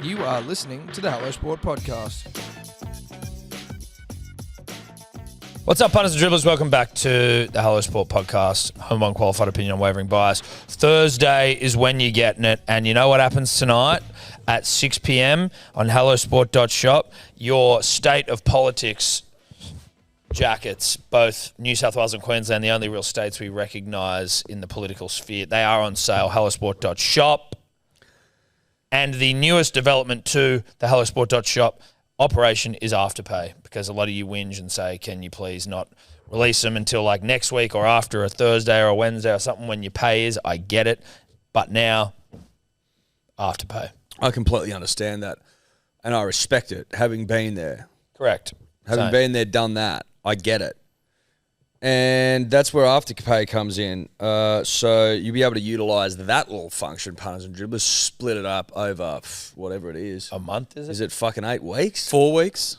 You are listening to the Hello Sport Podcast. What's up, punters and dribblers? Welcome back to the Hello Sport Podcast. Home on qualified opinion on wavering bias. Thursday is when you're getting it, and you know what happens tonight at 6 p.m. on hellosport.shop? Your State of Politics jackets, both New South Wales and Queensland, the only real states we recognise in the political sphere. They are on sale, hellosport.shop. And the newest development to the hellosport.shop operation is Afterpay, because a lot of you whinge and say, can you please not release them until like next week or after a Thursday or a Wednesday or something when your pay is. I get it. But now, Afterpay. I completely understand that. And I respect it, having been there. Correct. Having been there, done that. I get it. And that's where Afterpay comes in. So you'll be able to utilise that little function, punters and dribblers, split it up over whatever it is. A month, is it? Is it fucking 8 weeks? 4 weeks?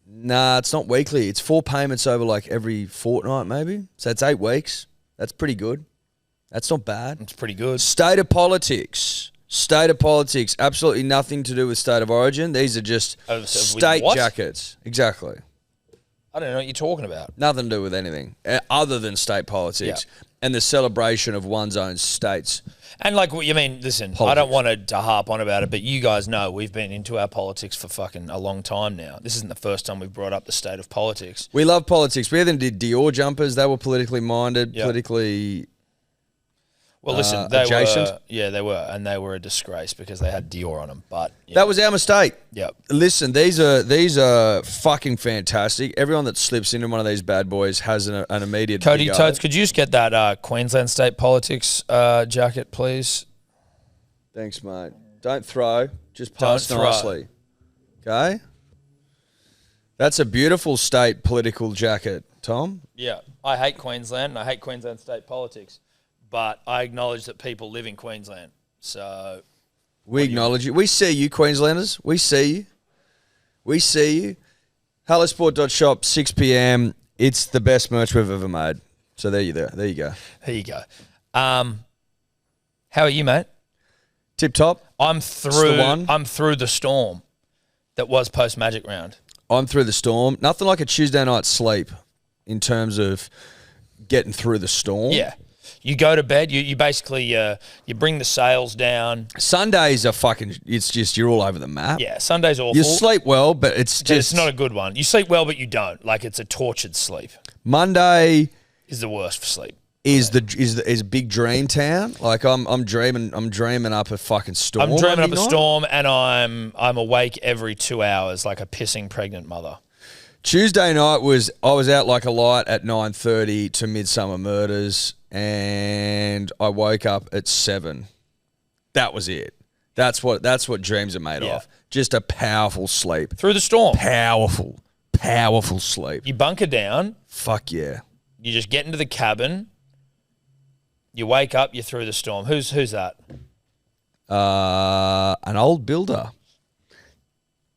Nah, it's not weekly. It's 4 payments over like every fortnight maybe. So it's 8 weeks. That's pretty good. That's not bad. It's pretty good. State of politics. State of politics. Absolutely nothing to do with state of origin. These are just state jackets. Exactly. I don't know what you're talking about. Nothing to do with anything other than state politics and the celebration of one's own states. And like, you mean, listen, politics. I don't want to harp on about it, but you guys know we've been into our politics for fucking a long time now. This isn't the first time we've brought up the state of politics. We love politics. We even did Dior jumpers. They were politically minded, politically well, listen, they adjacent. They were, and they were a disgrace because they had Dior on them. But that was our mistake. Yeah. Listen, these are fucking fantastic. Everyone that slips into one of these bad boys has an immediate. Cody Toads, could you just get that Queensland state politics jacket, please? Thanks, mate. Don't throw, just pass nicely. Okay. That's a beautiful state political jacket, Tom. Yeah, I hate Queensland, and I hate Queensland state politics. But I acknowledge that people live in Queensland. So we acknowledge you. We see you, Queenslanders. We see you. We see you. Hellosport.shop, 6 p.m. It's the best merch we've ever made. So there you go. There you go. How are you, mate? Tip top. I'm through the storm that was post Magic round. I'm through the storm. Nothing like a Tuesday night sleep in terms of getting through the storm. Yeah. You go to bed, you basically, you bring the sails down. Sundays are fucking, it's just, you're all over the map. Yeah, Sunday's awful. You sleep well, but it's not a good one. You sleep well, but you don't. Like, it's a tortured sleep. Monday is the worst for sleep. Is big dream town. Like, I'm dreaming up a fucking storm. I'm dreaming up a storm, and I'm awake every 2 hours like a pissing pregnant mother. Tuesday night I was out like a light at 9:30 to Midsummer Murders, and I woke up at 7. That was it. That's what dreams are made of. Just a powerful sleep through the storm. Powerful sleep. You bunker down. Fuck yeah. You just get into the cabin. You wake up. You're through the storm. Who's that? An old builder.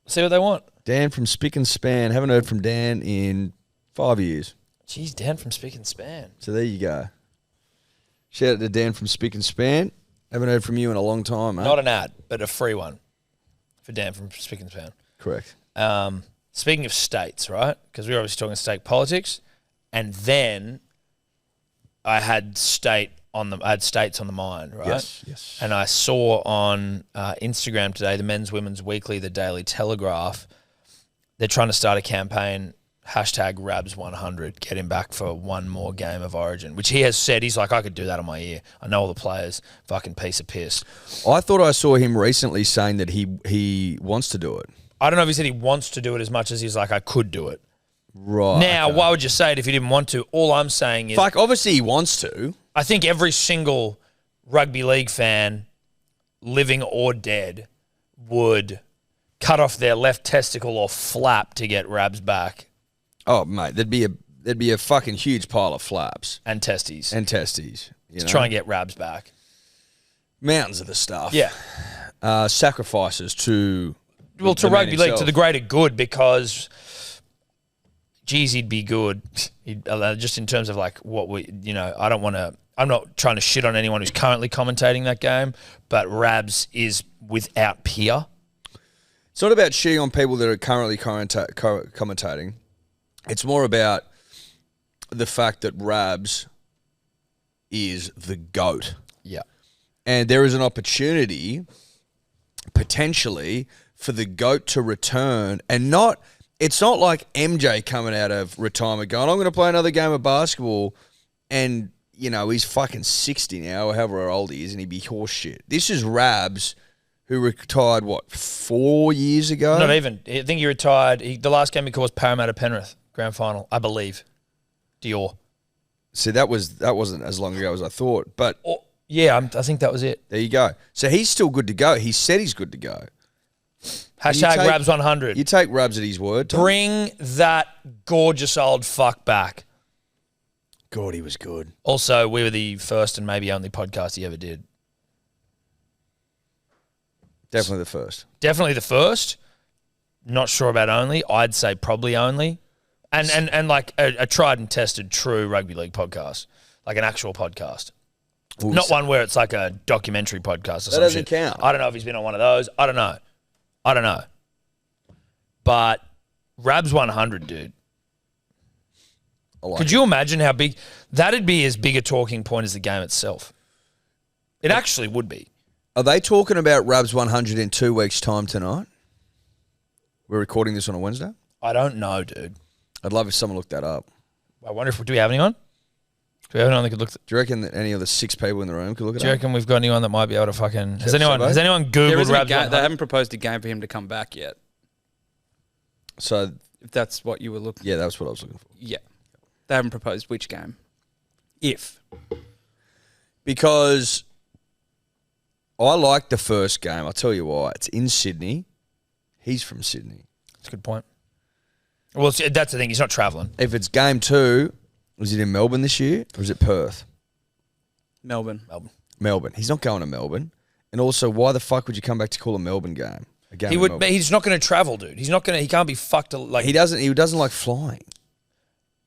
See what they want. Dan from Spick and Span. Haven't heard from Dan in 5 years. Jeez, Dan from Spick and Span. So there you go. Shout out to Dan from Spick and Span. Haven't heard from you in a long time, mate. Not an ad, but a free one for Dan from Spick and Span. Correct. Speaking of states, right? Because we were obviously talking state politics, and then I had states on the mind, right? Yes. And I saw on Instagram today, the Men's Women's Weekly, the Daily Telegraph, they're trying to start a campaign, #Rabs100, get him back for one more game of Origin, which he has said, he's like, I could do that on my ear. I know all the players, fucking piece of piss. I thought I saw him recently saying that he wants to do it. I don't know if he said he wants to do it as much as he's like, I could do it. Right. Now, why would you say it if you didn't want to? All I'm saying is... Fuck, obviously he wants to. I think every single rugby league fan, living or dead, would cut off their left testicle or flap to get Rabs back. Oh, mate, there'd be a fucking huge pile of flaps. And testes. To try and get Rabs back. Mountains of the stuff. Yeah. Sacrifices to... Well, to rugby league, to the greater good, because... Geez, he'd be good. Just in terms of like what I'm not trying to shit on anyone who's currently commentating that game, but Rabs is without peer. It's not about shitting on people that are currently commentating. It's more about the fact that Rabs is the GOAT. Yeah. And there is an opportunity, potentially, for the GOAT to return and not... It's not like MJ coming out of retirement going, I'm going to play another game of basketball and, you know, he's fucking 60 now or however old he is and he'd be horse shit. This is Rabs who retired, 4 years ago? Not even. I think he retired. The last game he called was Parramatta Penrith, grand final, I believe. Dior. See, that wasn't as long ago as I thought. But yeah, I think that was it. There you go. So he's still good to go. He said he's good to go. Hashtag Rabs100. You take Rabs at his word. Tom. Bring that gorgeous old fuck back. God, he was good. Also, we were the first and maybe only podcast he ever did. Definitely the first. Definitely the first. Not sure about only. I'd say probably only. And like a tried and tested true rugby league podcast. Like an actual podcast. Not one where it's like a documentary podcast or something. That doesn't count. I don't know if he's been on one of those. I don't know. But Rabs 100, dude. Could you imagine how big... That'd be as big a talking point as the game itself. It actually would be. Are they talking about Rabs 100 in 2 weeks' time tonight? We're recording this on a Wednesday? I don't know, dude. I'd love if someone looked that up. I wonder if... Do we have anyone? Do we have anyone that could look... Do you reckon that any of the 6 people in the room could look at it? Do you reckon we've got anyone that might be able to fucking... Has anyone Googled Rabs 100? They haven't proposed a game for him to come back yet. So... If that's what you were looking for. Yeah, that's what I was looking for. Yeah. They haven't proposed which game. If. Because I like the first game. I'll tell you why. It's in Sydney. He's from Sydney. That's a good point. Well, that's the thing. He's not travelling. If it's game 2, was it in Melbourne this year or is it Perth? Melbourne. He's not going to Melbourne. And also, why the fuck would you come back to call a Melbourne game? He would. He's not going to travel, dude. He's not going to. He can't be fucked. Like he doesn't like flying,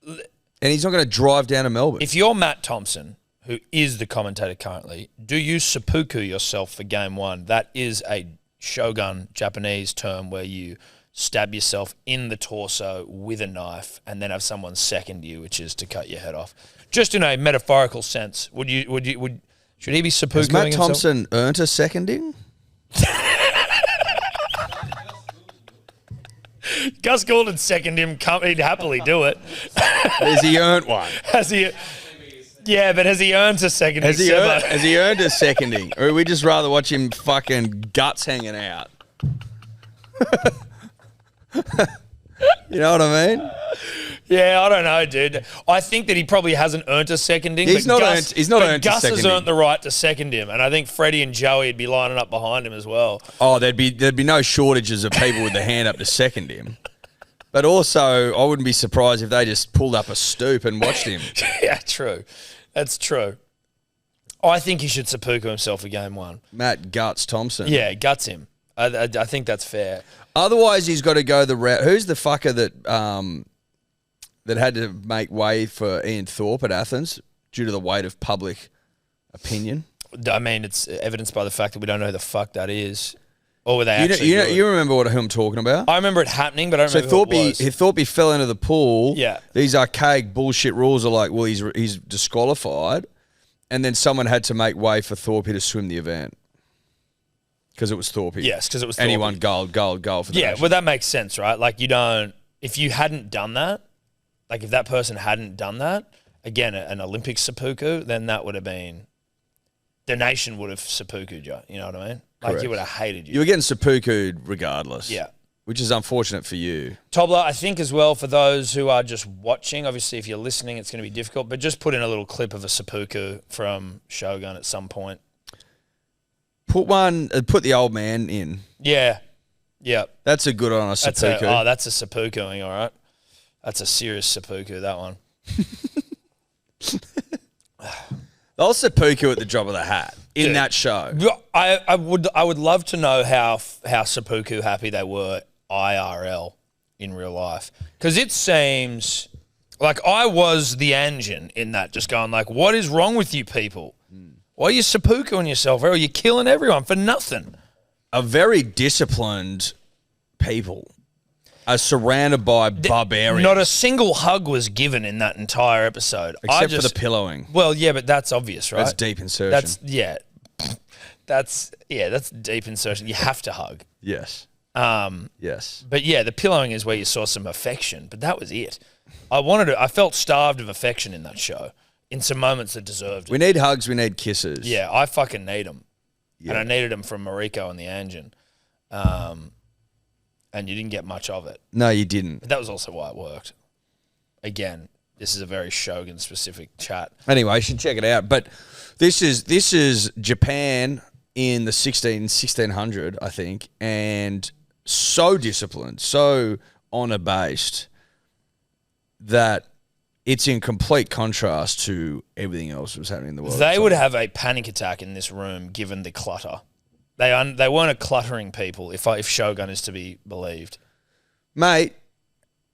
and he's not going to drive down to Melbourne. If you're Matt Thompson, who is the commentator currently, do you seppuku yourself for game 1? That is a Shogun Japanese term where you stab yourself in the torso with a knife and then have someone second you, which is to cut your head off. Just in a metaphorical sense, should he be seppukuing Has Matt himself? Thompson earned a seconding? Gus Gordon second him. He'd happily do it. Has he earned one? Has he? Yeah, but has he earned a seconding? Has he earned a seconding? Or would we just rather watch him fucking guts hanging out? You know what I mean? Yeah, I don't know, dude. I think that he probably hasn't earned a seconding. He's not earned a Gus seconding. has earned the right to second him, and I think Freddie and Joey would be lining up behind him as well. Oh, there'd be no shortages of people with their hand up to second him. But also, I wouldn't be surprised if they just pulled up a stoop and watched him. Yeah, true. That's true. I think he should seppuku himself for game 1. Matt Guts Thompson. Yeah, guts him. I think that's fair. Otherwise, he's got to go the route. Who's the fucker that had to make way for Ian Thorpe at Athens due to the weight of public opinion? I mean, it's evidenced by the fact that we don't know who the fuck that is. Or were they actually you remember who I'm talking about? I remember it happening, but I don't remember who it was. Thorpe fell into the pool. Yeah. These archaic bullshit rules are like, well, he's disqualified. And then someone had to make way for Thorpe to swim the event. Because it was Thorpe. Yes, because it was Thorpe. And he won gold for the nation. Well, that makes sense, right? Like, if you hadn't done that, like if that person hadn't done that, again, an Olympic seppuku, then that would have been, the nation would have seppuku'd you. You know what I mean? Like, Correct. he would have hated you. You were getting seppuku'd regardless. Yeah. Which is unfortunate for you. Tobler, I think as well, for those who are just watching, obviously if you're listening, it's going to be difficult, but just put in a little clip of a seppuku from Shogun at some point. Put the old man in. Yeah. Yeah. That's a good on a seppuku. That's a seppukuing, all right. That's a serious seppuku, that one. They'll seppuku at the drop of the hat in that show. I would love to know how seppuku happy they were IRL in real life, because it seems like I was the engine in that, just going like, what is wrong with you people? Why are you seppukuing yourself? Or are you killing everyone for nothing? A very disciplined people are surrounded by barbarians. Not a single hug was given in that entire episode. Except for the pillowing. Well, yeah, but that's obvious, right? That's deep insertion. That's deep insertion. You have to hug. Yes. Yes. But yeah, the pillowing is where you saw some affection, but that was it. I felt starved of affection in that show in some moments that deserved it. We need hugs, we need kisses. Yeah, I fucking need them. Yeah. And I needed them from Mariko and the engine. And you didn't get much of it. No, you didn't. But that was also why it worked. Again, this is a very Shogun-specific chat. Anyway, you should check it out. But this is Japan in the 1600, I think, and so disciplined, so honor-based that it's in complete contrast to everything else that was happening in the world. They would have a panic attack in this room given the clutter. They weren't a cluttering people, if Shogun is to be believed. Mate,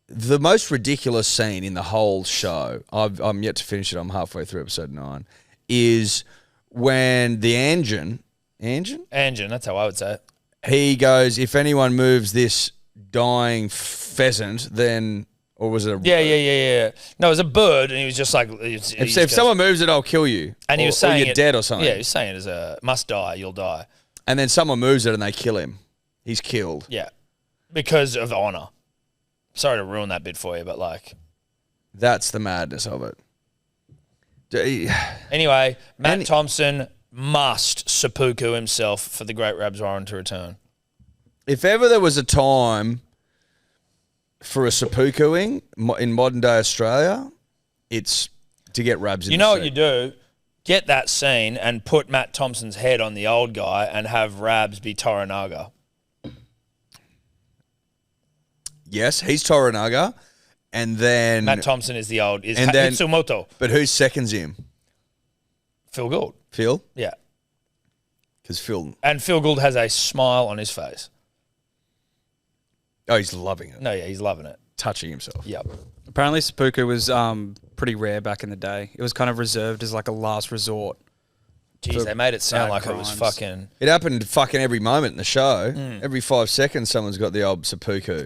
the most ridiculous scene in the whole show, I'm yet to finish it, I'm halfway through episode 9, is when the Anjin, that's how I would say it. he goes, if anyone moves this dying pheasant, then, or was it a... Yeah. No, it was a bird, and he was just like... If someone moves it, I'll kill you. And he was saying or you're dead or something. Yeah, he was saying it as a must die, you'll die. And then someone moves it and they kill him. He's killed. Yeah, because of honor. Sorry to ruin that bit for you, but like... That's the madness of it. Anyway, Matt Thompson must seppuku himself for the great Rabs Warren to return. If ever there was a time for a seppukuing in modern day Australia, it's to get Rabs in You know what you do? Get that scene and put Matt Thompson's head on the old guy and have Rabs be Toranaga. Yes, he's Toranaga. And then... Matt Thompson is and then, Hitsumoto. But who seconds him? Phil Gould. Phil? Yeah. Because Phil... And Phil Gould has a smile on his face. Oh, he's loving it. No, yeah, he's loving it. Touching himself. Yep. Apparently, seppuku was pretty rare back in the day. It was kind of reserved as like a last resort. Jeez, they made it sound like crimes. it was fucking... It happened fucking every moment in the show. Every 5 seconds, someone's got the old seppuku.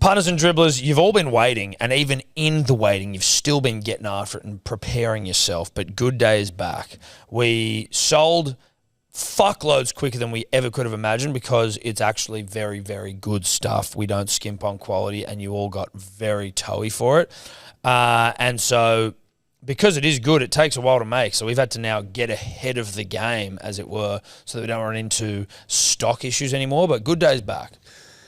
Punters and dribblers, you've all been waiting, and even in the waiting, you've still been getting after it and preparing yourself, but Good Day is back. We sold fuckloads quicker than we ever could have imagined because it's actually very, very good stuff. We don't skimp on quality, and you all got very toey for it. And so because it is good, it takes a while to make, so we've had to now get ahead of the game, as it were, so that we don't run into stock issues anymore, but Good Day's back.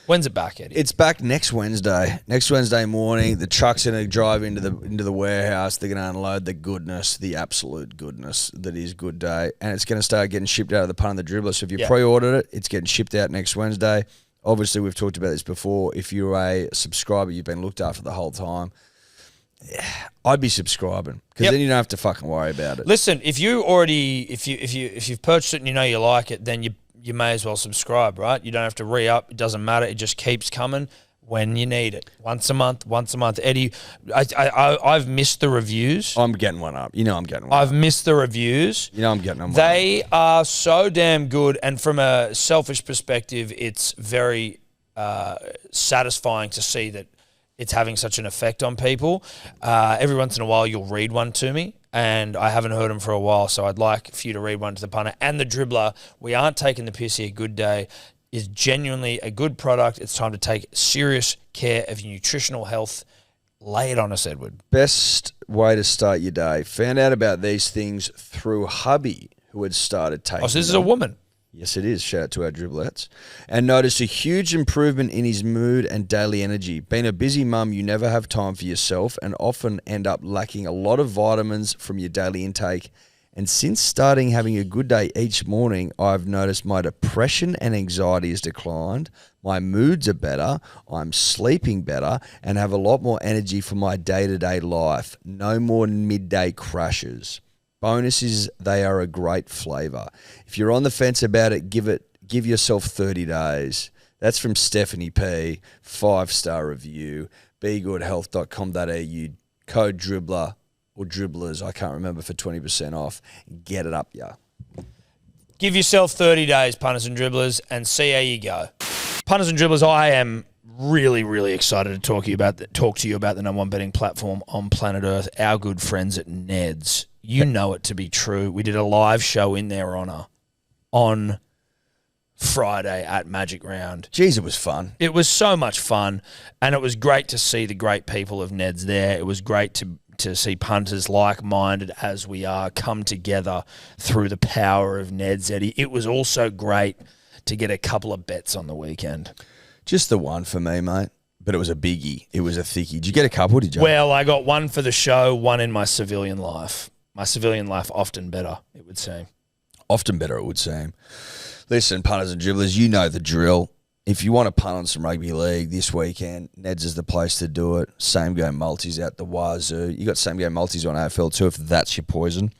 When's it back, Eddie? It's back next Wednesday. Next Wednesday morning, the truck's going to drive into the warehouse. They're going to unload the goodness, the absolute goodness that is Good Day, and it's going to start getting shipped out of the Punt and the Dribbler. So if you pre-ordered it, it's getting shipped out next Wednesday. Obviously, we've talked about this before. If you're a subscriber, you've been looked after the whole time. I'd be subscribing because then you don't have to fucking worry about it. Listen, if you've purchased it and you know you like it, then you may as well subscribe, right? You don't have to re-up. It doesn't matter. It just keeps coming when you need it. Once a month. Eddie, I've missed the reviews. I'm getting one up. You know I'm getting one I've missed the reviews. You know I'm getting them. They are so damn good, and from a selfish perspective, it's very satisfying to see that it's having such an effect on people. Every once in a while, you'll read one to me, and I haven't heard them for a while, so I'd like for you to read one to the punter and the dribbler. We aren't taking the piss here. Good Day is genuinely a good product. It's time to take serious care of your nutritional health. Lay it on us, Edward. Best way to start your day. Found out about these things through hubby, who had started taking Oh, so this is a woman. Yes, it is. Shout out to our dribblettes. And noticed a huge improvement in his mood and daily energy. Being a busy mum, you never have time for yourself and often end up lacking a lot of vitamins from your daily intake. And since starting having a good day each morning, I've noticed my depression and anxiety has declined. My moods are better. I'm sleeping better and have a lot more energy for my day-to-day life. No more midday crashes. Bonus is they are a great flavour. If you're on the fence about it, give yourself 30 days. That's from Stephanie P. 5-star review. BeGoodHealth.com.au. Code dribbler or dribblers, I can't remember, for 20% off. Get it up, yeah. Give yourself 30 days, punters and dribblers, and see how you go. Punters and Dribblers, I am really, really excited to talk to you about the number one betting platform on planet Earth, our good friends at Ned's. You know it to be true. We did a live show in their honour on Friday at Magic Round. Jeez, it was fun. It was so much fun, and it was great to see the great people of Ned's there. It was great to see punters like-minded as we are come together through the power of Ned's, Eddie. It was also great to get a couple of bets on the weekend. Just the one for me, mate. But it was a biggie. It was a thickie. Did you get a couple, did you? Well, I got one for the show, one in my civilian life. My civilian life often better, it would seem. Often better, it would seem. Listen, punters and dribblers, you know the drill. If you want to punt on some rugby league this weekend, Ned's is the place to do it. Same game multis out the wazoo. You got same game multis on AFL too, if that's your poison.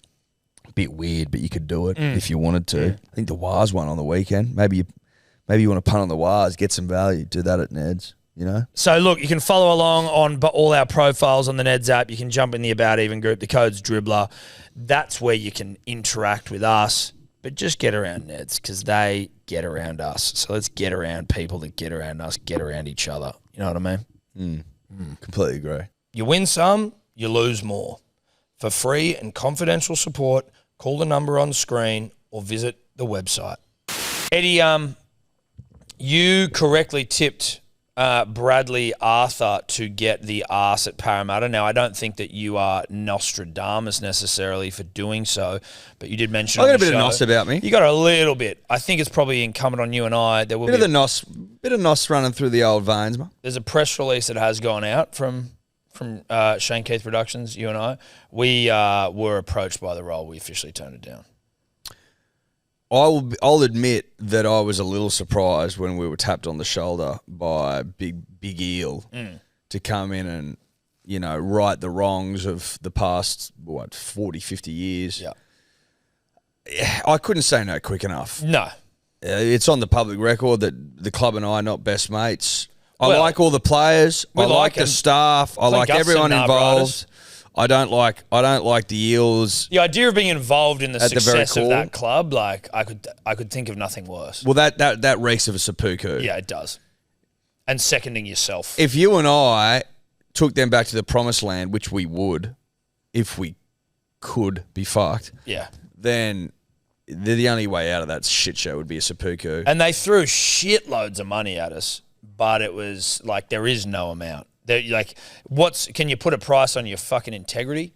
Bit weird, but you could do it if you wanted to. I think the Waz won on the weekend. Maybe you want to punt on the Waz, get some value. Do that at Ned's, you know? So, look, you can follow along on all our profiles on the Ned's app. You can jump in the About Even group. The code's Dribbler. That's where you can interact with us. But just get around Ned's because they get around us. So let's get around people that get around us, get around each other. You know what I mean? Completely agree. You win some, you lose more. For free and confidential support, call the number on screen or visit the website. Eddie, you correctly tipped Bradley Arthur to get the arse at Parramatta. Now, I don't think that you are Nostradamus necessarily for doing so, but you did mention I on got a the bit show, of nos about me. You got a little bit. I think it's probably incumbent on you and I. There will Bit of nos running through the old veins, man. There's a press release that has gone out from Shane Keith Productions, you and I. We were approached by the role. We officially turned it down. I'll admit that I was a little surprised when we were tapped on the shoulder by Big Eel to come in and, you know, right the wrongs of the past, 40, 50 years. Yeah. I couldn't say no quick enough. No. It's on the public record that the club and I are not best mates. I Well, like all the players. I like the him. staff. I like Gus everyone and involved. I don't like the Eels. The idea of being involved in the At the very success of core. that club, like I could think of nothing worse. Well, that reeks of a seppuku. Yeah, it does. And seconding yourself. If you and I took them back to the promised land, which we would, if we could be fucked, Yeah. then the only way out of that shit show would be a seppuku. And they threw shitloads of money at us, but it was like there is no amount. Like, can you put a price on your fucking integrity?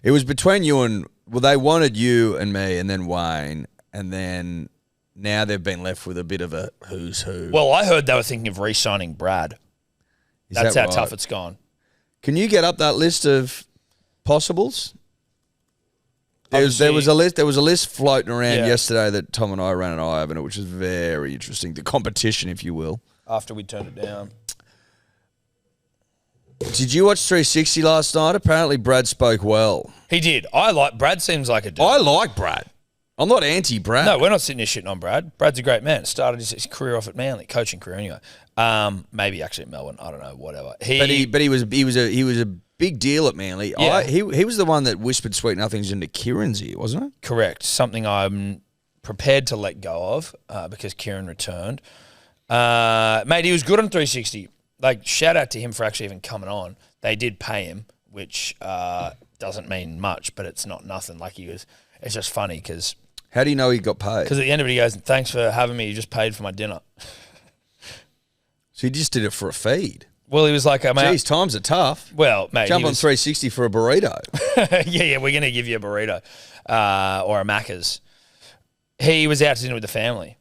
It was between you and, well, they wanted you and me and then Wayne, and then now they've been left with a bit of a who's who. Well, I heard they were thinking of re-signing Brad. Is That's that how right? tough it's gone. Can you get up that list of possibles? There was a list floating around yesterday that Tom and I ran an eye over, which is very interesting. The competition, if you will. After we turned it down. Did you watch 360 last night? Apparently Brad spoke well. He did. Brad seems like a dude. I like Brad. I'm not anti-Brad. No, we're not sitting here shitting on Brad. Brad's a great man. Started his career off at Manly, coaching career anyway. Maybe actually at Melbourne. I don't know. Whatever. But he was a big deal at Manly. Yeah. He was the one that whispered sweet nothings into Kieran's ear, wasn't it? Correct. Something I'm prepared to let go of because Kieran returned. Mate, he was good on 360. Like, shout out to him for actually even coming on. They did pay him, which doesn't mean much, but it's not nothing. Like, it's just funny because How do you know he got paid? at the end of it, he goes, "Thanks for having me. You just paid for my dinner." So he just did it for a feed. Well, he was like, Geez, times are tough. well, mate, Jump he on was, 360 for a burrito. yeah, we're going to give you a burrito or a Macca's. He was out to dinner with the family.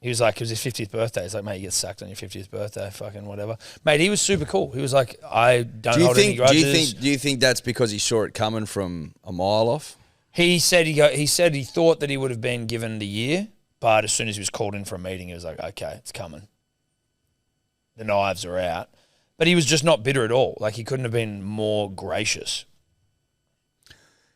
He was like, it was his 50th birthday. He's like, mate, you get sacked on your 50th birthday, fucking whatever. Mate, he was super cool. He was like, I don't hold any grudges. Do you think that's because he saw it coming from a mile off? He said he thought that he would have been given the year, but as soon as he was called in for a meeting, he was like, okay, it's coming. The knives are out. But he was just not bitter at all. Like, he couldn't have been more gracious.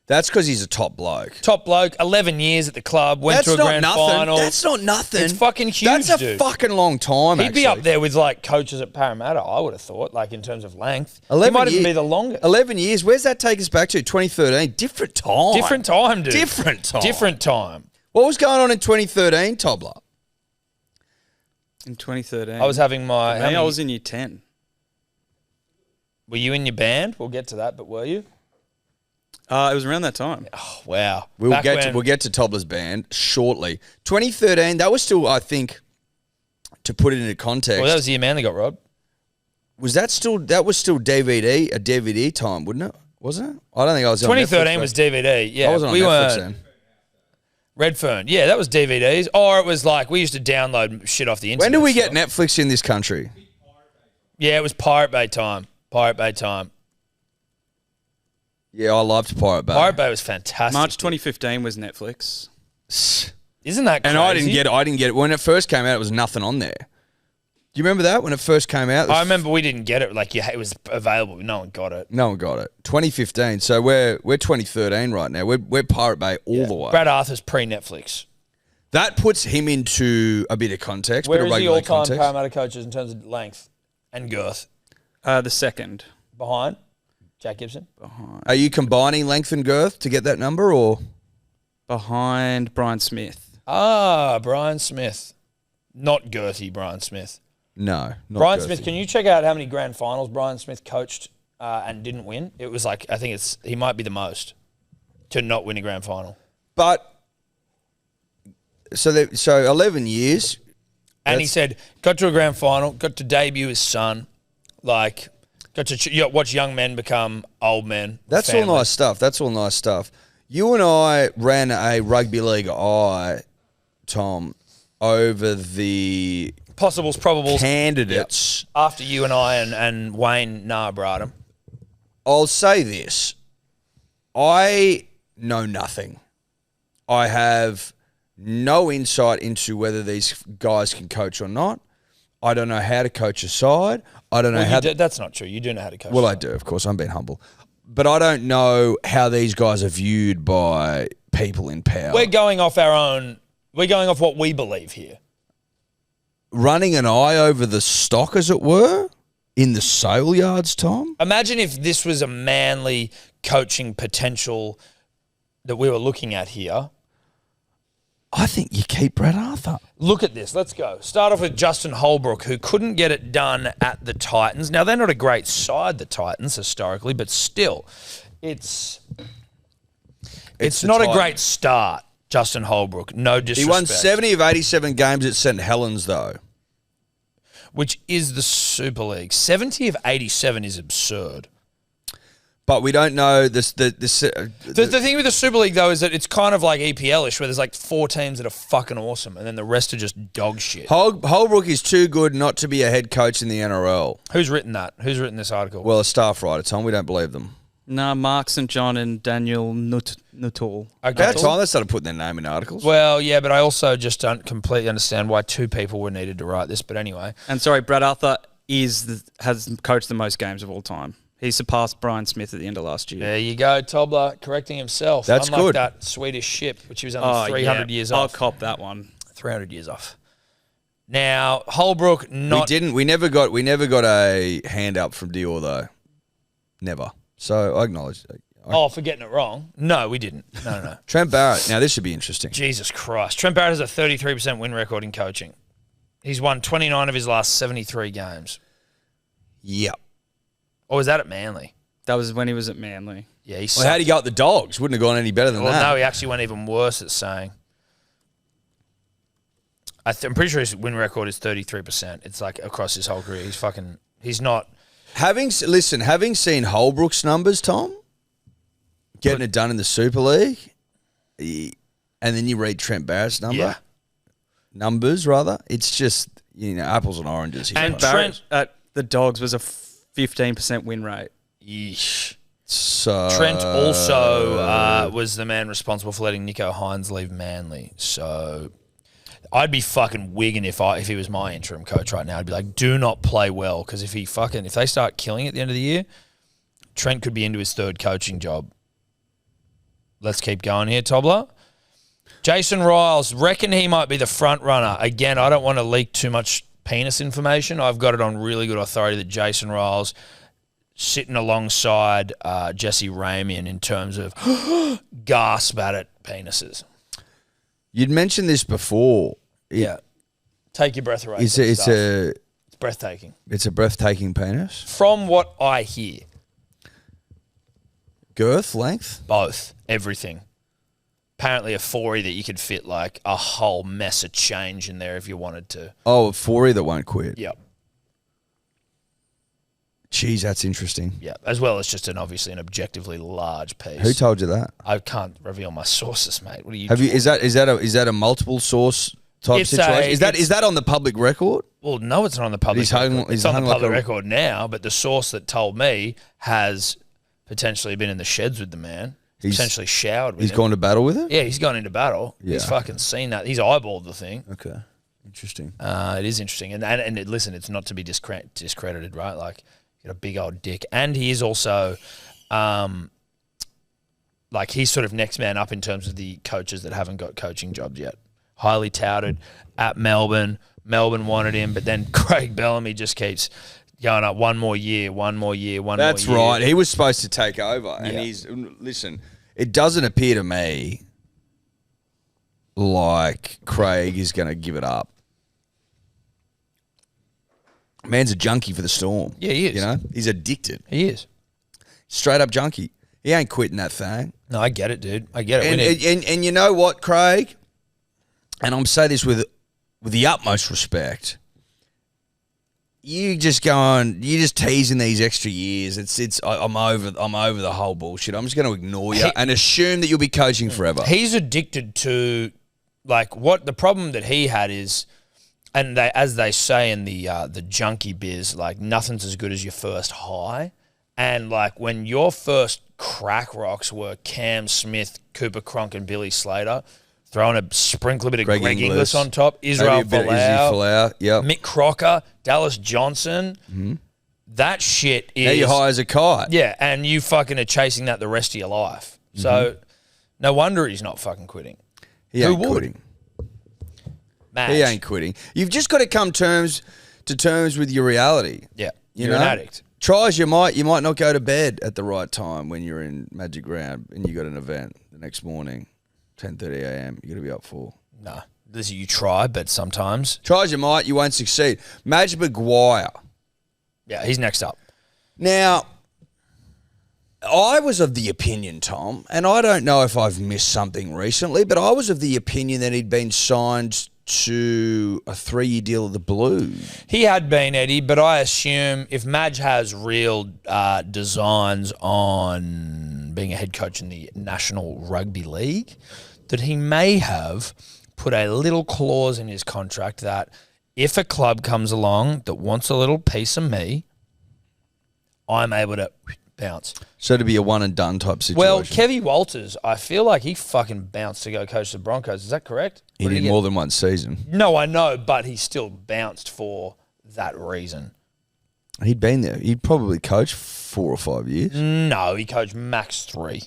That's because he's a top bloke. Top bloke, 11 years at the club, went to a grand final. That's not nothing. It's fucking huge, That's a dude. fucking long time, He'd be actually. up there with, like, coaches at Parramatta, I would have thought, like, in terms of length. 11 he might even years- be the longest. 11 years. Where's that take us back to? 2013. Different time. Different time, dude. Different time. Different time. What was going on in 2013, Tobler? In 2013. I was having my... I was in year 10. Were you in your band? We'll get to that, but were you? It was around that time. Oh, wow. We'll get to Tobler's band shortly. 2013, that was still, I think, to put it into context. Well, that was the year Manly got robbed. That was still a DVD time, wouldn't it? Wasn't it? I don't think I was on 2013 Netflix, was DVD. Yeah, I wasn't on Netflix then. Redfern. Yeah, that was DVDs. Or it was like we used to download shit off the internet. When did we get Netflix in this country? Yeah, it was Pirate Bay time. Pirate Bay time. Yeah, I loved Pirate Bay. Pirate Bay was fantastic. March 2015 was Netflix. Isn't that crazy? And I didn't get it. When it first came out, it was nothing on there. Do you remember that when it first came out? I remember we didn't get it. Like, yeah, it was available. No one got it. No one got it. 2015. So we're 2013 right now. We're Pirate Bay all the way. Brad Arthur's pre-Netflix. That puts him into a bit of context. Where bit is of the regular all-time context. Parramatta coaches in terms of length and girth? The second. Behind Jack Gibson. Are you combining length and girth to get that number, or Behind Brian Smith. Ah, Brian Smith. Not girthy Brian Smith. no? Not Brian girthy. Smith, can you check out how many grand finals Brian Smith coached and didn't win? It was like, I think he might be the most to not win a grand final. But so 11 years. And he said, got to a grand final, got to debut his son, like, got to watch young men become old men. That's all nice stuff. That's all nice stuff. You and I ran a rugby league Tom, over the Possibles, probables. candidates. Yep. After you and I and Wayne brought him. I'll say this. I know nothing. I have no insight into whether these guys can coach or not. I don't know how to coach a side. I don't know how... That's not true. You do know how to coach. Well, I do, of course. I'm being humble. But I don't know how these guys are viewed by people in power. We're going off our own... We're going off what we believe here. Running an eye over the stock, as it were, in the sale yards, Tom? Imagine if this was a Manly coaching potential that we were looking at here. I think you keep Brad Arthur. Look at this. Let's go. Start off with Justin Holbrook, who couldn't get it done at the Titans. Now, they're not a great side, the Titans, historically, but still, it's not a great start, Justin Holbrook. No disrespect. He won 70 of 87 games at St. Helens, though. Which is the Super League. 70 of 87 is absurd. But we don't know this. The thing with the Super League, though, is that it's kind of like EPL-ish, where there's like 4 teams that are fucking awesome, and then the rest are just dog shit. Holbrook is too good not to be a head coach in the NRL. Who's written that? Who's written this article? Well, a staff writer, Tom. We don't believe them. Nah, Mark St. John and Daniel Nuttall. Okay. About time they started putting their name in articles. Well, yeah, but I also just don't completely understand why 2 people were needed to write this. But anyway. And sorry, Brad Arthur has coached the most games of all time. He surpassed Brian Smith at the end of last year. There you go, Tobler correcting himself. That's Unlike good. That Swedish ship, which he was only 300 years off. I'll cop that one. 300 years off. Now, Holbrook not... We never got a hand up from Dior, though. Never. So I acknowledge. For getting it wrong. No, we didn't. No. Trent Barrett. Now, this should be interesting. Jesus Christ. Trent Barrett has a 33% win record in coaching. He's won 29 of his last 73 games. Yep. Or was that at Manly? That was when he was at Manly. Yeah, he Well, how'd he go at the Dogs? Wouldn't have gone any better than that. No, he actually went even worse at saying. I'm pretty sure his win record is 33%. It's like across his whole career. He's not. Having seen Holbrook's numbers, Tom, getting it done in the Super League, and then you read Trent Barrett's numbers, it's just, apples and oranges. And Barrett at the Dogs was a 15% win rate. Yeesh. So Trent also was the man responsible for letting Nico Hines leave Manly. So I'd be fucking wigging if he was my interim coach right now. I'd be like, do not play well, because if they start killing at the end of the year, Trent could be into his 3rd coaching job. Let's keep going here, Tobler. Jason Riles, reckon he might be the front runner. Again, I don't want to leak too much penis information. I've got it on really good authority that Jason Riles sitting alongside Jesse Ramian in terms of gasp at it penises. You'd mentioned this before. Yeah. Take your breath away. It's breathtaking. It's a breathtaking penis. From what I hear, Girth, length. both, everything. Apparently a 4E that you could fit like a whole mess of change in there if you wanted to. Oh, a 4E that won't quit. Yep. Jeez, that's interesting. Yeah, as well as just obviously an objectively large piece. Who told you that? I can't reveal my sources, mate. What are you? Is that a multiple source type situation? Is that on the public record? Well, no, it's not on the public record. It's on the public record now, but the source that told me has potentially been in the sheds with the man. He's potentially showered with him. He's gone to battle with it? Yeah, he's gone into battle. Yeah. He's fucking seen that. He's eyeballed the thing. Okay. Interesting. It is interesting. And listen, it's not to be discredited, right? Like, got a big old dick. And he is also, like, he's sort of next man up in terms of the coaches that haven't got coaching jobs yet. Highly touted at Melbourne. Melbourne wanted him, but then Craig Bellamy just keeps going up one more year. That's right. He was supposed to take over. And listen, it doesn't appear to me like Craig is going to give it up. Man's a junkie for the Storm. Yeah, he is. You know, he's addicted. He is. Straight up junkie. He ain't quitting that thing. No, I get it, dude. I get it. And you know what, Craig? And I'm saying this with the utmost respect. You're just teasing these extra years. I'm over the whole bullshit. I'm just going to ignore you and assume that you'll be coaching forever. He's addicted to, like, what the problem that he had is, and as they say in the junkie biz, like, nothing's as good as your first high. And like when your first crack rocks were Cam Smith, Cooper Cronk, and Billy Slater, throwing a sprinkle bit of Greg Inglis on top, Israel Folau, yep. Mick Crocker, Dallas Johnson. Mm-hmm. That shit is... Now you're high as a kite. Yeah, and you fucking are chasing that the rest of your life. Mm-hmm. So no wonder he's not fucking quitting. He ain't quitting. Madge. He ain't quitting. You've just got to come to terms with your reality. Yeah, you're an addict. Try as you might not go to bed at the right time when you're in Magic Round and you got an event the next morning, 10:30 a.m. You got to be up for. No, you try, but sometimes try as you might, you won't succeed. Madge Maguire. Yeah, he's next up. Now, I was of the opinion, Tom, and I don't know if I've missed something recently, but I was of the opinion that he'd been signed to a 3-year deal at the Blues. He had been, Eddie, but I assume if Madge has real designs on being a head coach in the National Rugby League, that he may have put a little clause in his contract that if a club comes along that wants a little piece of me, I'm able to bounce. So to be a one-and-done type situation. Well, Kevy Walters, I feel like he fucking bounced to go coach the Broncos. Is that correct? He did more than one season. No, I know, but he still bounced for that reason. He'd been there. He'd probably coached 4 or 5 years. No, he coached max 3.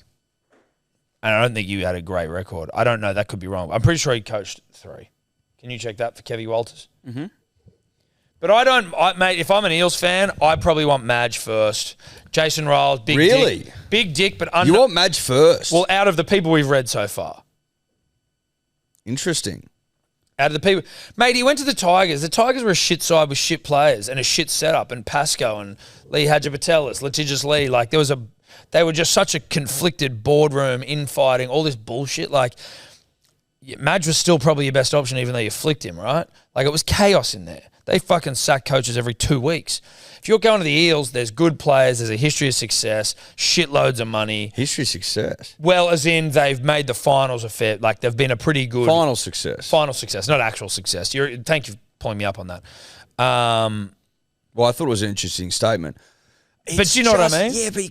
And I don't think you had a great record. I don't know. That could be wrong. I'm pretty sure he coached 3. Can you check that for Kevy Walters? Mm-hmm. But mate, if I'm an Eels fan, I probably want Madge first. Jason Ryles, big dick. Big dick, but you want Madge first? Well, out of the people we've read so far. Interesting. Out of the people. Mate, he went to the Tigers. The Tigers were a shit side with shit players and a shit setup, and Pascoe and Lee Hadjipatelis, Litigious Lee. Like, they were just such a conflicted boardroom, infighting, all this bullshit. Like, Madge was still probably your best option, even though you flicked him, right? Like, it was chaos in there. They fucking sack coaches every 2 weeks. If you're going to the Eels, there's good players, there's a history of success, shitloads of money. History of success? Well, as in they've made the finals a fair, like they've been a pretty good... Final success, not actual success. Thank you for pulling me up on that. Well, I thought it was an interesting statement. But you know what I mean? Yeah, but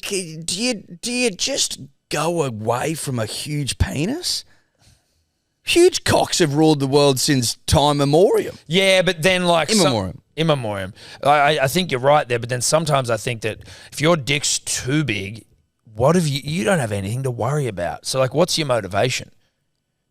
do you just go away from a huge penis? Huge cocks have ruled the world since time immemorial. Yeah, but then like... Immemorium. I think you're right there, but then sometimes I think that if your dick's too big, you don't have anything to worry about. So like, what's your motivation?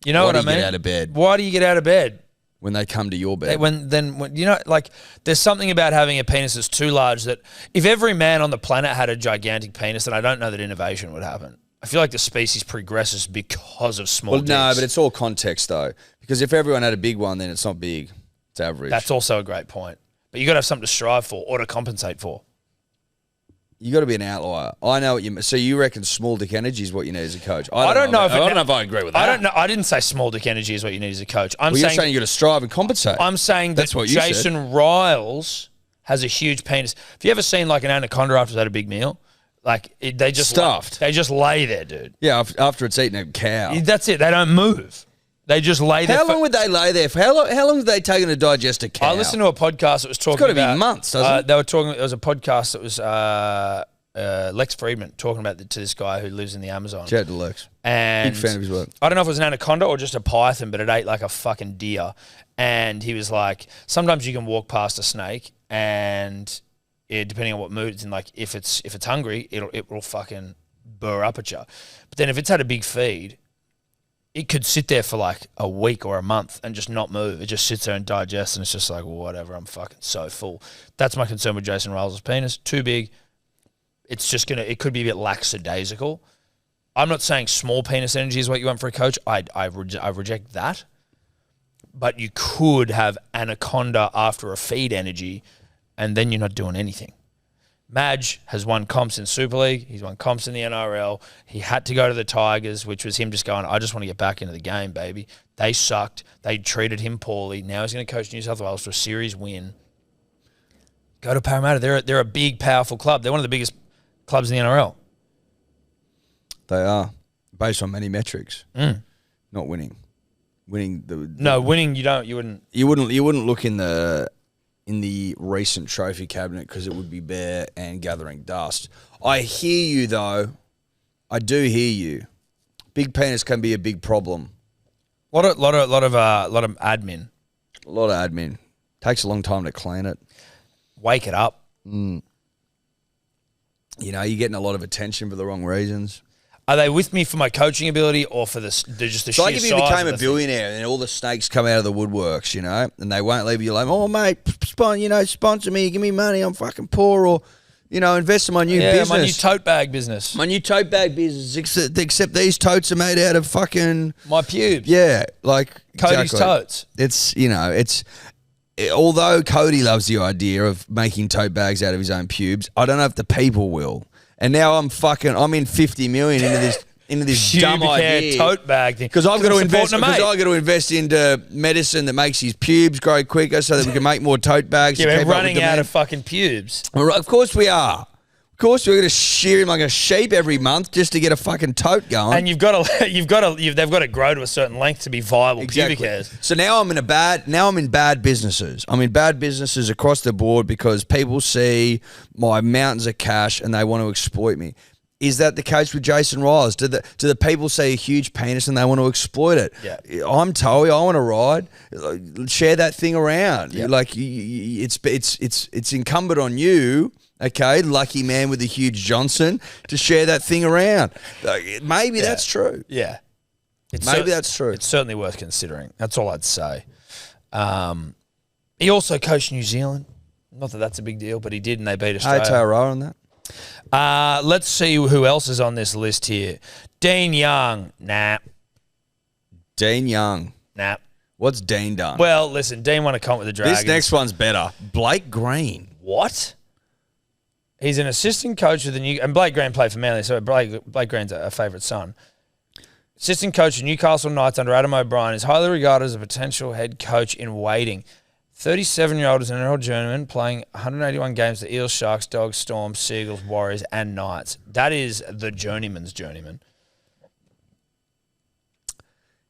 You know what I mean? Why do you get out of bed? Why do you get out of bed? When they come to your bed. When you know, like, there's something about having a penis that's too large that if every man on the planet had a gigantic penis, then I don't know that innovation would happen. I feel like the species progresses because of small dicks. No, but it's all context, though. Because if everyone had a big one, then it's not big. It's average. That's also a great point. But you got to have something to strive for or to compensate for. You got to be an outlier. I know what you mean. So you reckon small dick energy is what you need as a coach? I don't know if I agree with that. I don't know. I didn't say small dick energy is what you need as a coach. You're saying you got to strive and compensate. I'm saying that Jason Riles has a huge penis. Have you ever seen like an anaconda after it's had a big meal? Like they just stuffed. They just lay there, dude. Yeah, after it's eaten a cow. That's it. They don't move. They just lay there. How long would they lay there for? How long would they taken to digest a cow? I listened to a podcast that was talking about... It's got to be months, doesn't it? They were talking... There was a podcast that was Lex Friedman talking about to this guy who lives in the Amazon. Shout out to Lex. And big fan of his work. I don't know if it was an anaconda or just a python, but it ate like a fucking deer. And he was like, sometimes you can walk past a snake and depending on what mood it's in, like if it's hungry, it will fucking burr up at you. But then if it's had a big feed... It could sit there for like a week or a month and just not move. It just sits there and digests, and it's just like, well, whatever, I'm fucking so full. That's my concern with Jason Riles' penis. Too big. It's just it could be a bit lackadaisical. I'm not saying small penis energy is what you want for a coach. I reject that. But you could have anaconda after a feed energy, and then you're not doing anything. Madge has won comps in Super League. He's won comps in the NRL. He had to go to the Tigers, which was him just going, I just want to get back into the game, baby. They sucked. They treated him poorly. Now he's going to coach New South Wales to a series win. Go to Parramatta. They're a big, powerful club. They're one of the biggest clubs in the NRL. They are, based on many metrics. Not winning. Winning you wouldn't. You wouldn't look in the recent trophy cabinet because it would be bare and gathering dust. I hear you, though. I do hear you. Big penis can be a big problem. Lot of admin. A lot of admin. Takes a long time to clean it. Wake it up. You know, you're getting a lot of attention for the wrong reasons. Are they with me for my coaching ability or for just the sheer size? Like if you became a billionaire thing? and all the snakes come out of the woodworks, you know, and they won't leave you alone. Oh, mate, sponsor me, give me money, I'm fucking poor, or, you know, invest in my new business. My new tote bag business. My new tote bag business, except these totes are made out of fucking... My pubes. Yeah, like... Cody's totes. It's, you know, although Cody loves the idea of making tote bags out of his own pubes, I don't know if the people will. And now I'm in 50 million into this dumb idea tote bag thing because I've got to invest into medicine that makes his pubes grow quicker so that we can make more tote bags. Yeah, we're running out of fucking pubes. Of course we are. Of course, we're going to shear him like a sheep every month just to get a fucking tote going. And they've got to grow to a certain length to be viable. Exactly. Pubic hairs. So now I'm in bad businesses. I'm in bad businesses across the board because people see my mountains of cash and they want to exploit me. Is that the case with Jason Riles? Do the people see a huge penis and they want to exploit it? Yeah. I'm Toey. I want to ride. Share that thing around. Yeah. Like it's incumbent on you. Okay, lucky man with a huge Johnson to share that thing around. Maybe that's true. Yeah. That's true. It's certainly worth considering. That's all I'd say. He also coached New Zealand. Not that that's a big deal, but he did, and they beat Australia. Aotearoa on that. Let's see who else is on this list here. Dean Young. Nah. Dean Young. Nah. What's Dean done? Well, listen, Dean won a comp with the Dragons. This next one's better. Blake Green. What? He's an assistant coach with the new... And Blake Green played for Manly, so Blake Green's a favourite son. Assistant coach of Newcastle Knights under Adam O'Brien is highly regarded as a potential head coach in waiting. 37-year-old is an NRL journeyman playing 181 games for Eels, Sharks, Dogs, Storms, Seagulls, Warriors and Knights. That is the journeyman's journeyman.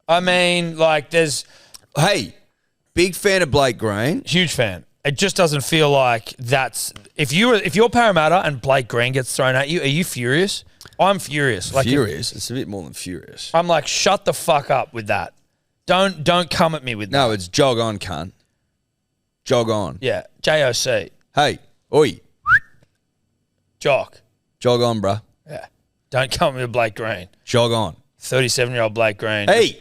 I mean, like, there's... Hey, big fan of Blake Green. Huge fan. It just doesn't feel like that's... If you're Parramatta and Blake Green gets thrown at you, are you furious? I'm furious. Furious? It's a bit more than furious. I'm like, shut the fuck up with that. Don't come at me with that. No, it's jog on, cunt. Jog on. Yeah, JOC. Hey, oi. Jock. Jog on, bruh. Yeah. Don't come at me with Blake Green. Jog on. 37-year-old Blake Green. Hey.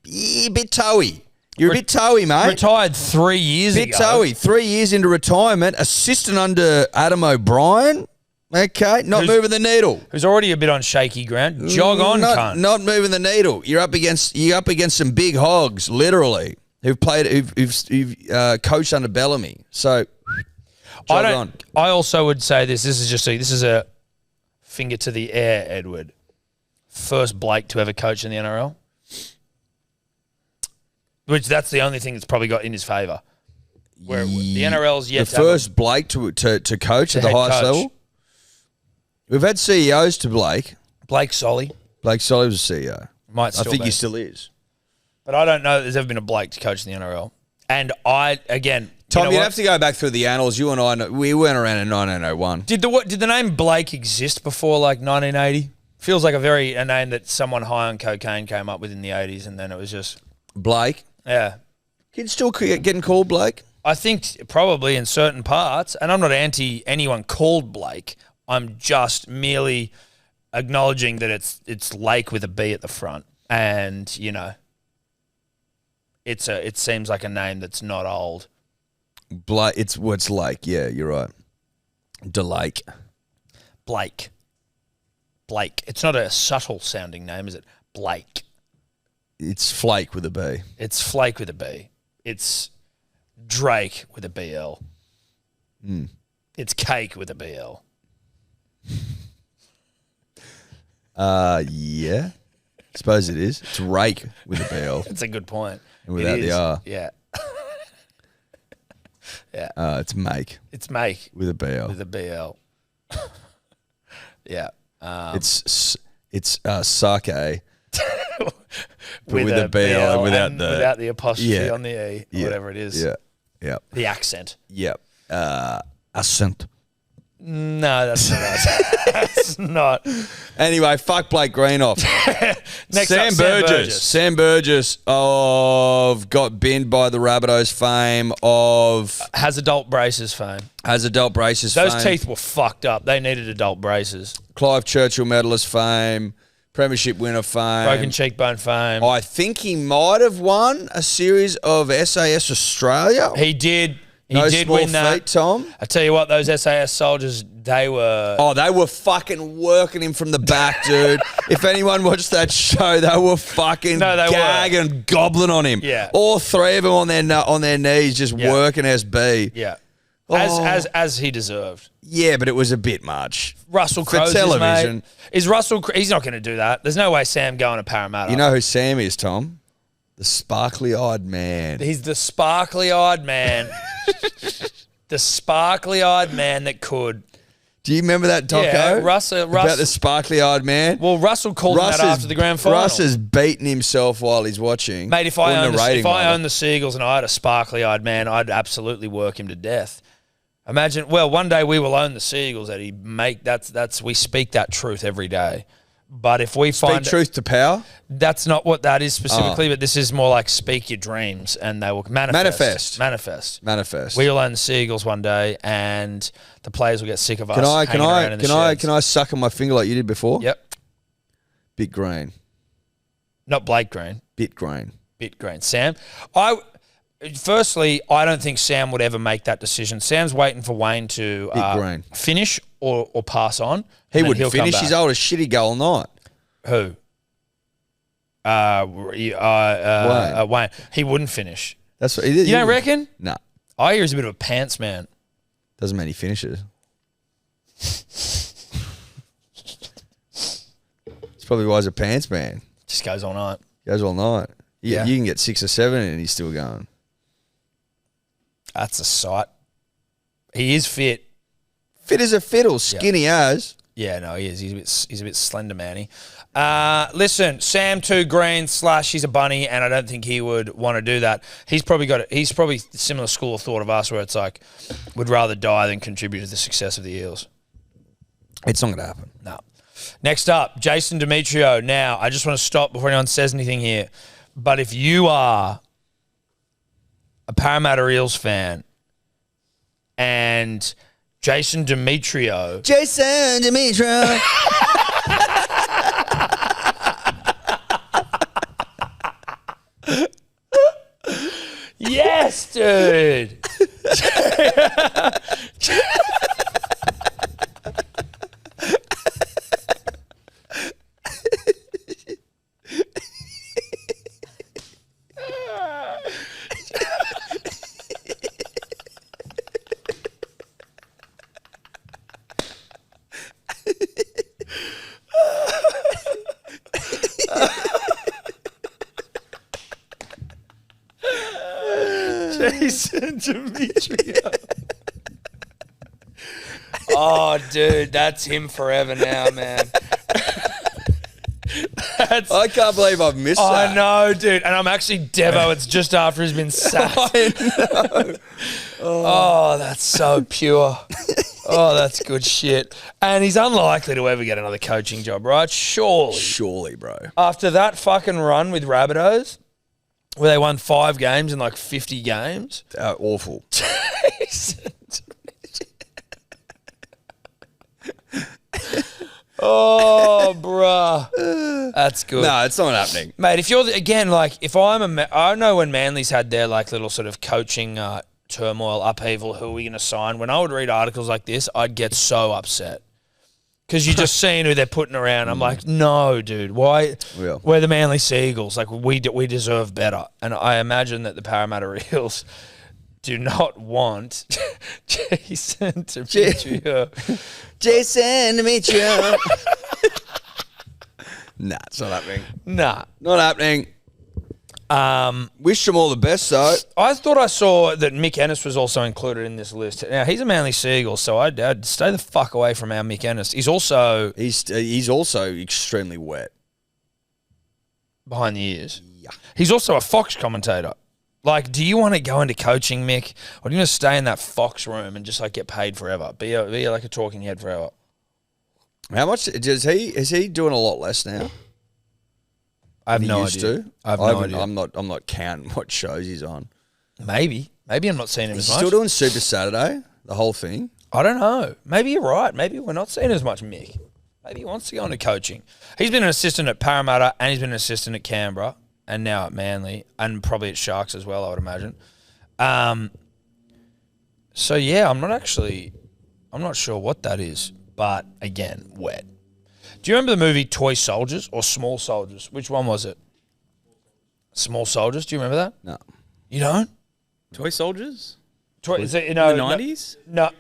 You're a bit toey. You're a bit toey, mate. Retired 3 years ago. Bit toey. 3 years into retirement. Assistant under Adam O'Brien. Okay, not moving the needle. Who's already a bit on shaky ground. Jog on, cunt. Not moving the needle. You're up against some big hogs, literally. who've coached under Bellamy. So, I also would say this. This is a finger to the air, Edward. First Blake to ever coach in the NRL. Which that's the only thing that's probably got in his favour. Where the NRL's yet the first Blake to coach at the highest level. We've had CEOs to Blake. Blake Solly. Blake Solly was a CEO. I think he still is. But I don't know that there's ever been a Blake to coach in the NRL. And Tom, you'd have to go back through the annals. You and I, we went around in 1901. Did the name Blake exist before like 1980? Feels like a name that someone high on cocaine came up with in the 80s, and then it was just Blake. Yeah. Kids still getting called Blake? I think probably in certain parts, and I'm not anti anyone called Blake. I'm just merely acknowledging that it's Lake with a B at the front, and it seems like a name that's not old. Blake, it's Lake. Yeah, you're right. DeLake. Blake. It's not a subtle sounding name, is it? Blake. It's Flake with a B. It's Flake with a B. It's Drake with a BL. It's Cake with a BL. Yeah. Suppose it is. It's Rake with a BL. That's a good point. And without the R. Yeah. Yeah. It's Make. It's Make. With a BL. With a BL. Yeah. It's Sake. with a BL and without the apostrophe on the E, or whatever it is. Yeah. Yeah. The accent. Yep. Accent. No, that's not right. That's not. Anyway, fuck Blake Greenoff. Next Sam up, Burgess. Sam Burgess got binned by the Rabbitohs fame of... Has adult braces fame. Those teeth were fucked up. They needed adult braces. Clive Churchill medalist fame. Premiership winner fame. Broken cheekbone fame. I think he might have won a series of SAS Australia. He did. He no did small win that. feat, Tom. I tell you what, those SAS soldiers, they were... Oh, they were fucking working him from the back, dude. If anyone watched that show, they were fucking gagging, gobbling on him. Yeah. All three of them on their knees, just working SB. Yeah. Oh. As he deserved. Yeah, but it was a bit much. Russell for Crowe's television. Mate. Is Russell... He's not going to do that. There's no way Sam going to Parramatta. You know who Sam is, Tom? The sparkly-eyed man. He's the sparkly-eyed man. The sparkly-eyed man that could. Do you remember that doco? Yeah, Russell. About the sparkly-eyed man? Well, Russell called him that after the grand final. Russ has beaten himself while he's watching. Mate, if I owned the Seagulls and I had a sparkly-eyed man, I'd absolutely work him to death. Imagine, one day we will own the Seagulls, Eddie. We speak that truth every day. But if we find... Speak truth to power? That's not what that is specifically, but this is more like speak your dreams and they will manifest. Manifest. We will own the Seagulls one day and the players will get sick of us hanging around in the sheds. Can I suck on my finger like you did before? Yep. Bit green. Not Blake Green. Bit green. Sam, firstly, I don't think Sam would ever make that decision. Sam's waiting for Wayne to finish or pass on. He wouldn't finish. He's old as shit. He'd go all night. Who? Wayne. He wouldn't finish. That's what you don't reckon? No. I hear he's a bit of a pants man. Doesn't mean he finishes. It's probably why he's a pants man. Just goes all night. Goes all night. You can get 6 or 7 and he's still going. That's a sight. He is fit. Fit as a fiddle, skinny as. Yeah, no, he is. He's a bit slender, man-y. Listen, Sam 2 green / he's a bunny, and I don't think he would want to do that. He's probably similar school of thought of us, where it's like, would rather die than contribute to the success of the Eels. It's not going to happen. No. Next up, Jason Demetrio. Now, I just want to stop before anyone says anything here. But if you are a Parramatta Eels fan and Jason Demetrio... Yes, dude. Jason Demetrio. Oh, dude, that's him forever now, man. I can't believe I've missed that. I know, dude. And I'm actually Devo. It's just after he's been sacked. I know. Oh, that's so pure. Oh, that's good shit. And he's unlikely to ever get another coaching job, right? Surely, bro. After that fucking run with Rabbitohs, where they won 5 games in like 50 games. Awful. Jason. Oh, bruh. That's good. No, it's not happening. Mate, if you're, again, like, if I know when Manly's had their, like, little sort of coaching turmoil, upheaval, who are we going to sign? When I would read articles like this, I'd get so upset. Because you're just seeing who they're putting around. I'm like, no, dude, why? Yeah. We're the Manly Seagulls. Like, we deserve better. And I imagine that the Parramatta Eels do not want Jason Demetrio. Jason Demetrio. Nah, it's not happening. Nah. Not happening. Wish them all the best, though. I thought I saw that Mick Ennis was also included in this list. Now, he's a Manly Seagull, so I'd stay the fuck away from our Mick Ennis. He's also He's also extremely wet. behind the ears. Yeah. He's also a Fox commentator. Like, do you want to go into coaching, Mick? Or do you want to stay in that Fox room and just, like, get paid forever? Be like a talking head forever? How much is he doing a lot less now? I have than he no used idea. to? I have no idea. I'm not counting what shows he's on. Maybe I'm not seeing him He's as much. still doing Super Saturday, the whole thing. I don't know. Maybe you're right. Maybe we're not seeing as much Mick. Maybe he wants to go into coaching. He's been an assistant at Parramatta and he's been an assistant at Canberra and now at Manly and probably at Sharks as well, I would imagine. So, yeah, I'm not sure what that is. But, again, wet. Do you remember the movie Toy Soldiers or Small Soldiers? Which one was it? Small Soldiers. Do you remember that? No. You don't? Toy Soldiers? Is it, In the 90s? No.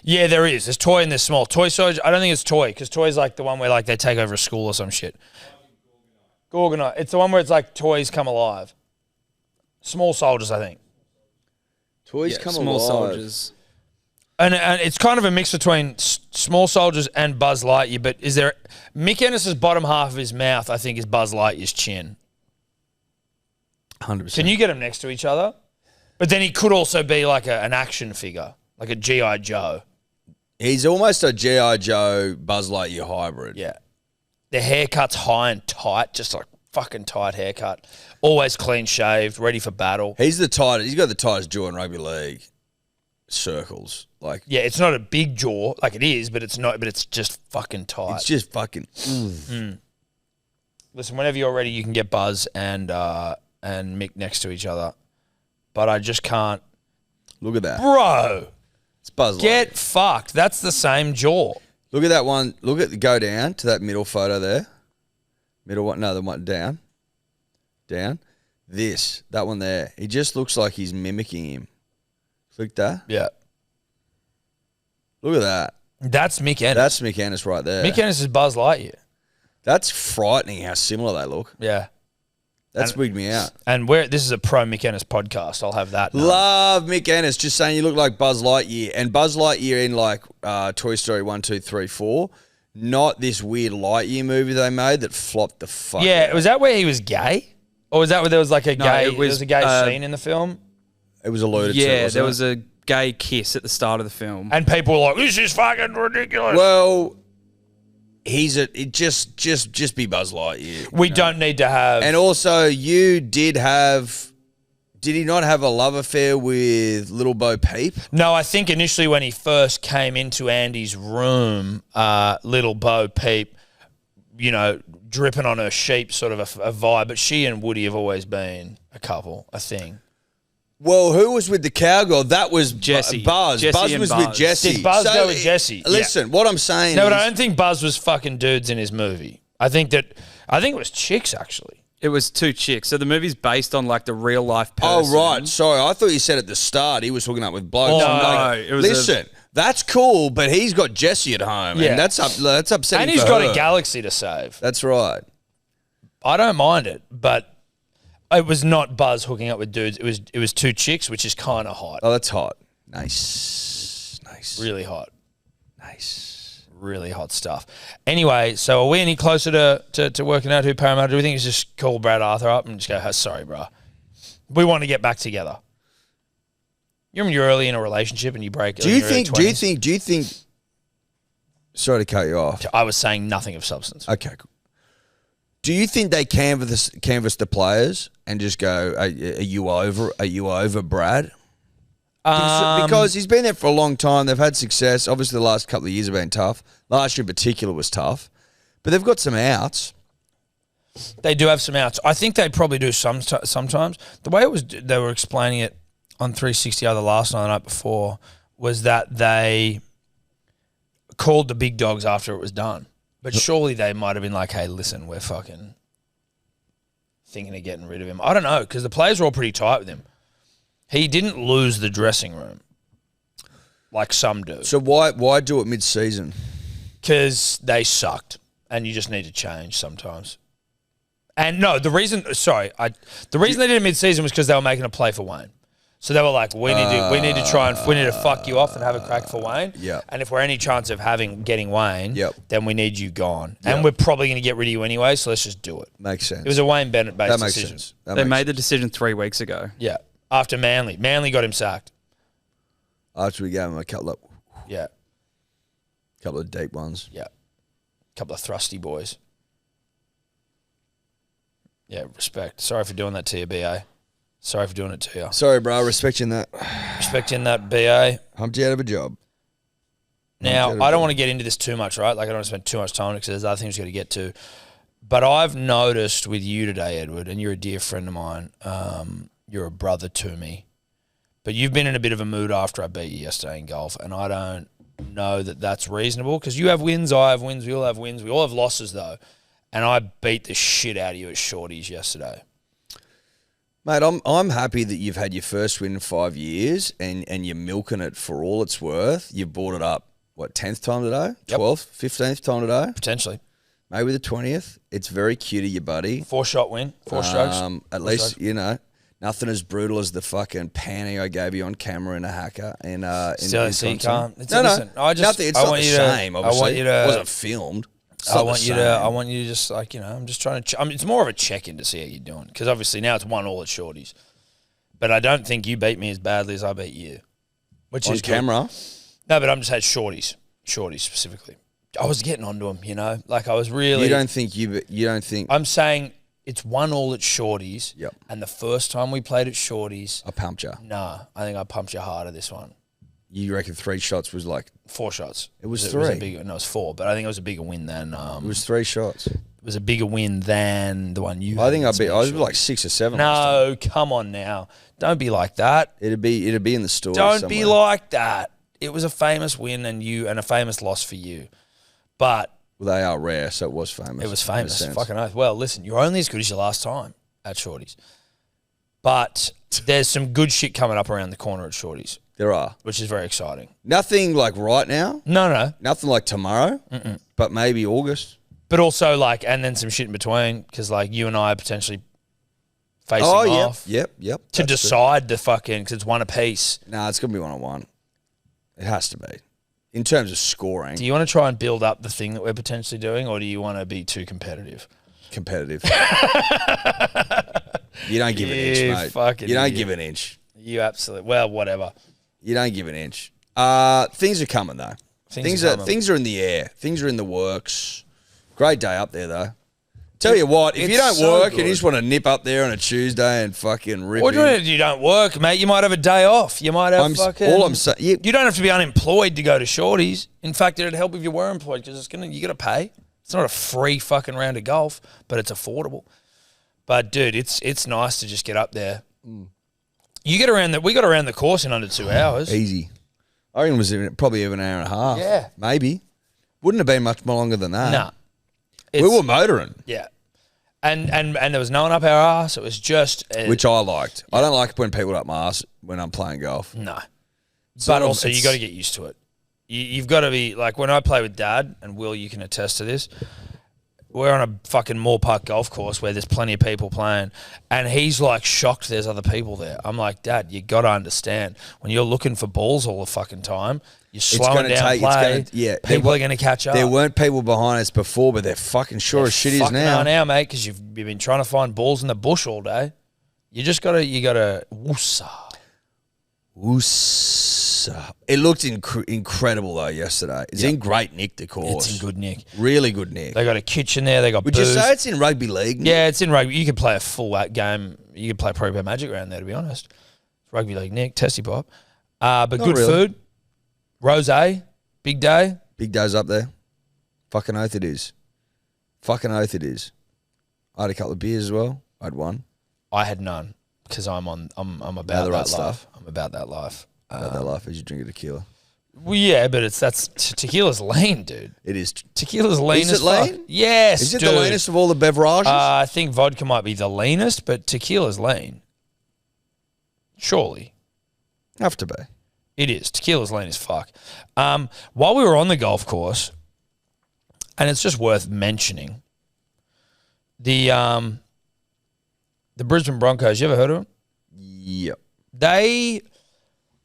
Yeah, there is. There's Toy and there's Small. Toy Soldiers, I don't think it's Toy, because Toy's like the one where like they take over a school or some shit. Gorgonite. It's the one where it's like toys come alive. Small Soldiers, I think. Toys come Small alive. Soldiers. And it's kind of a mix between Small Soldiers and Buzz Lightyear, but is there... Mick Ennis's bottom half of his mouth, I think, is Buzz Lightyear's chin. 100%. Can you get them next to each other? But then he could also be like an action figure, like a G.I. Joe. He's almost a G.I. Joe Buzz Lightyear hybrid. Yeah. The haircut's high and tight, just like fucking tight haircut. Always clean shaved, ready for battle. He's got the tightest jaw in rugby league circles. Like, Yeah, it's not a big jaw, like it is, but it's not. But it's just fucking tight. it's just fucking. Listen, whenever you're ready, you can get Buzz and Mick next to each other. But I just can't. Look at that. Bro, It's Buzz Lightyear. get fucked. That's the same jaw. Look at that one. Go down to that middle photo there. Middle one. No, the one down. Down. That one there. He just looks like he's mimicking him. Click that. Yeah. Look at that. That's Mick Ennis. That's Mick Ennis right there. Mick Ennis is Buzz Lightyear. That's frightening how similar they look. Yeah. That's wigged me out. And this is a pro Mick Ennis podcast. I'll have that. known. Love Mick Ennis. Just saying you look like Buzz Lightyear. And Buzz Lightyear in like Toy Story 1, 2, 3, 4. Not this weird Lightyear movie they made that flopped the fuck Yeah, out. was that where he was gay? Or was that where there was like a gay, it was, there was a gay scene in the film? It was alluded to. Yeah, wasn't there it? was a gay kiss at the start of the film. And people were like, this is fucking ridiculous. Well, just be Buzz Lightyear. We don't need to have... And also, did he not have a love affair with Little Bo Peep? No, I think initially when he first came into Andy's room, little Bo Peep, dripping on her sheep, sort of a vibe. But she and Woody have always been a couple, I think. Well, who was with the cowgirl? That was Jesse. Buzz. Jesse Buzz and was Buzz. with Jesse. Did Buzz go with Jesse? Listen, what I'm saying No, is... but I don't think Buzz was fucking dudes in his movie. I think it was chicks, actually. It was 2 chicks. So the movie's based on like the real life Oh, person. right. Sorry, I thought you said at the start he was hooking up with blokes. Oh, I'm no, like, it was listen, That's cool, but he's got Jesse at home, Yeah. and that's upsetting. And he's for got her. a galaxy to save. That's right. I don't mind it, but it was not Buzz hooking up with dudes. It was two chicks, which is kind of hot. Oh, that's hot. Nice. Really hot. Nice. Really hot stuff. Anyway, so are we any closer to working out who Parramatta? Do we think it's just call Brad Arthur up and just go, oh, sorry, bro. We want to get back together. You're early in a relationship and you break. Do you think? Sorry to cut you off. I was saying nothing of substance. Okay, cool. Do you think they canvass the players and just go, are you over Brad? Because he's been there for a long time. They've had success. Obviously, the last couple of years have been tough. Last year in particular was tough. But they've got some outs. They do have some outs. I think they probably do sometimes. The way they were explaining it on 360 either last night or the night before was that they called the big dogs after it was done. But surely they might have been like, hey, listen, we're fucking thinking of getting rid of him. I don't know, because the players were all pretty tight with him. He didn't lose the dressing room like some do. So why do it mid-season? Because they sucked, and you just need to change sometimes. And no, the reason they did it mid-season was because they were making a play for Wayne. So they were like, we need to fuck you off and have a crack for Wayne. Yeah. And if we're any chance of getting Wayne, then we need you gone. Yep. And we're probably going to get rid of you anyway, so let's just do it. Makes sense. It was a Wayne Bennett-based That makes decision. sense. They made the decision 3 weeks ago. Yeah. After Manly. Manly got him sacked. After we gave him a couple of deep ones. Yeah. A couple of thrusty boys. Yeah, respect. Sorry for doing that to you, BA. Sorry for doing it to you. Sorry, bro. Respecting that. Respecting that, BA. Humped you out of a job. Now, I don't want to get into this too much, right? Like, I don't want to spend too much time on it because there's other things we've got to get to. But I've noticed with you today, Edward, and you're a dear friend of mine, you're a brother to me, but you've been in a bit of a mood after I beat you yesterday in golf, and I don't know that that's reasonable because you have wins, I have wins, we all have wins. We all have losses, though, and I beat the shit out of you at Shortees yesterday. Mate, I'm happy that you've had your first win in 5 years and you're milking it for all it's worth. You've brought it up, 10th time today? Yep. 12th, 15th time today? Potentially. Maybe the 20th. It's very cute of you, buddy. 4-shot win, 4 strokes. At least, nothing as brutal as the fucking panty I gave you on camera in a hacker. Still, so you can't. Nothing. It's not the same, obviously. I want you to, it wasn't filmed. I want you to just I'm just trying to. It's more of a check-in to see how you're doing because obviously now it's 1-1 at Shorties, but I don't think you beat me as badly as I beat you. Which on is camera. No, but I'm just had Shorties specifically. I was getting onto him, like I was really. You don't think? I'm saying it's 1-1 at Shorties. Yep. And the first time we played at Shorties, I pumped you. Nah, I think I pumped you harder this one. You reckon 3 shots was like 4 shots? It was 3. It was 4, but I think it was a bigger win than. It was 3 shots. It was a bigger win than the one you. I think I was like 6 or 7. No, come on now, don't be like that. It'd be in the story. Don't be like that. It was a famous win and a famous loss for you, but. Well, they are rare, so it was famous. It was famous. Fucking oath. Well, listen, you're only as good as your last time at Shorties. But there's some good shit coming up around the corner at Shorties. There are. Which is very exciting. Nothing like right now. No. Nothing like tomorrow. But maybe August. But also and then some shit in between because you and I are potentially facing off. Yep. To decide the fucking, because it's one apiece. Nah, it's going to be 1-on-1. It has to be. In terms of scoring. Do you want to try and build up the thing that we're potentially doing, or do you want to be too competitive? Competitive. You don't give an inch, mate. You don't give an inch. You absolutely. Well, whatever. You don't give an inch. Things are coming, though. Things are in the air. Things are in the works. Great day up there, though. Tell you what, if you don't work and you just want to nip up there on a Tuesday and fucking rip you don't work, mate. You might have a day off. You might have all I'm saying, you don't have to be unemployed to go to Shorties. In fact, it'd help if you were employed because you got to pay. It's not a free fucking round of golf, but it's affordable. But dude, it's nice to just get up there. You get around we got around the course in under 2 hours. Easy. I reckon it was probably even an hour and a half. Yeah. Maybe. Wouldn't have been much more longer than that. Nah. We were motoring. Yeah. And there was no one up our ass. It was just... which I liked. Yeah. I don't like when people are up my ass when I'm playing golf. No. But also, you got to get used to it. You've got to be like when I play with Dad, and Will, you can attest to this. We're on a fucking Moore Park golf course where there's plenty of people playing, and he's like shocked there's other people there. I'm like, Dad, you got to understand when you're looking for balls all the fucking time, you're slowing down play. People are going to catch up. There weren't people behind us before, but they're fucking sure as shit is now. Now, mate, because you've been trying to find balls in the bush all day. You just got to woosa. It looked incredible though yesterday. It's in great nick, the course. It's in good nick. Really good nick. They got a kitchen there. They got Would booze. you say it's in rugby league? Nick? Yeah, it's in rugby. You could play a full game. You could play Pro Magic around there, to be honest. It's rugby league nick, testy pop. But Not good really. food. Rosé, big day. Big day's up there. Fucking oath it is. Fucking oath it is. I had a couple of beers as well. I had one. I had none because I'm about the that right life. stuff. I'm about that life. About that life as you drink a tequila. Well, yeah, but tequila's lean, dude. It is. Tequila's lean Is as it fuck. lean? Yes, Is it dude. the leanest of all the beverages? I think vodka might be the leanest, but tequila's lean. Surely. Have to be. It is. Tequila's lean as fuck. While we were on the golf course, and it's just worth mentioning, the Brisbane Broncos, you ever heard of them? Yep.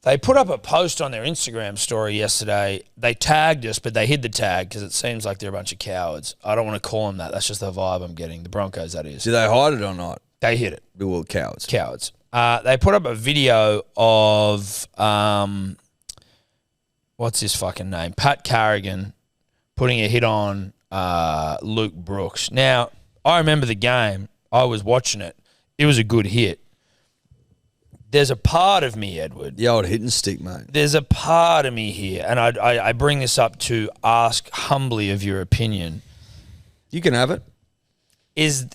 They put up a post on their Instagram story yesterday. They tagged us, but they hid the tag because it seems like they're a bunch of cowards. I don't want to call them that. That's just the vibe I'm getting. The Broncos, that is. Do they hide it or not? They hid it. The World Cowards. Cowards. They put up a video of, what's his fucking name? Pat Carrigan putting a hit on Luke Brooks. Now, I remember the game. I was watching it. It was a good hit. There's a part of me, Edward. The old hit and stick, mate. There's a part of me here, and I bring this up to ask humbly of your opinion. You can have it. Is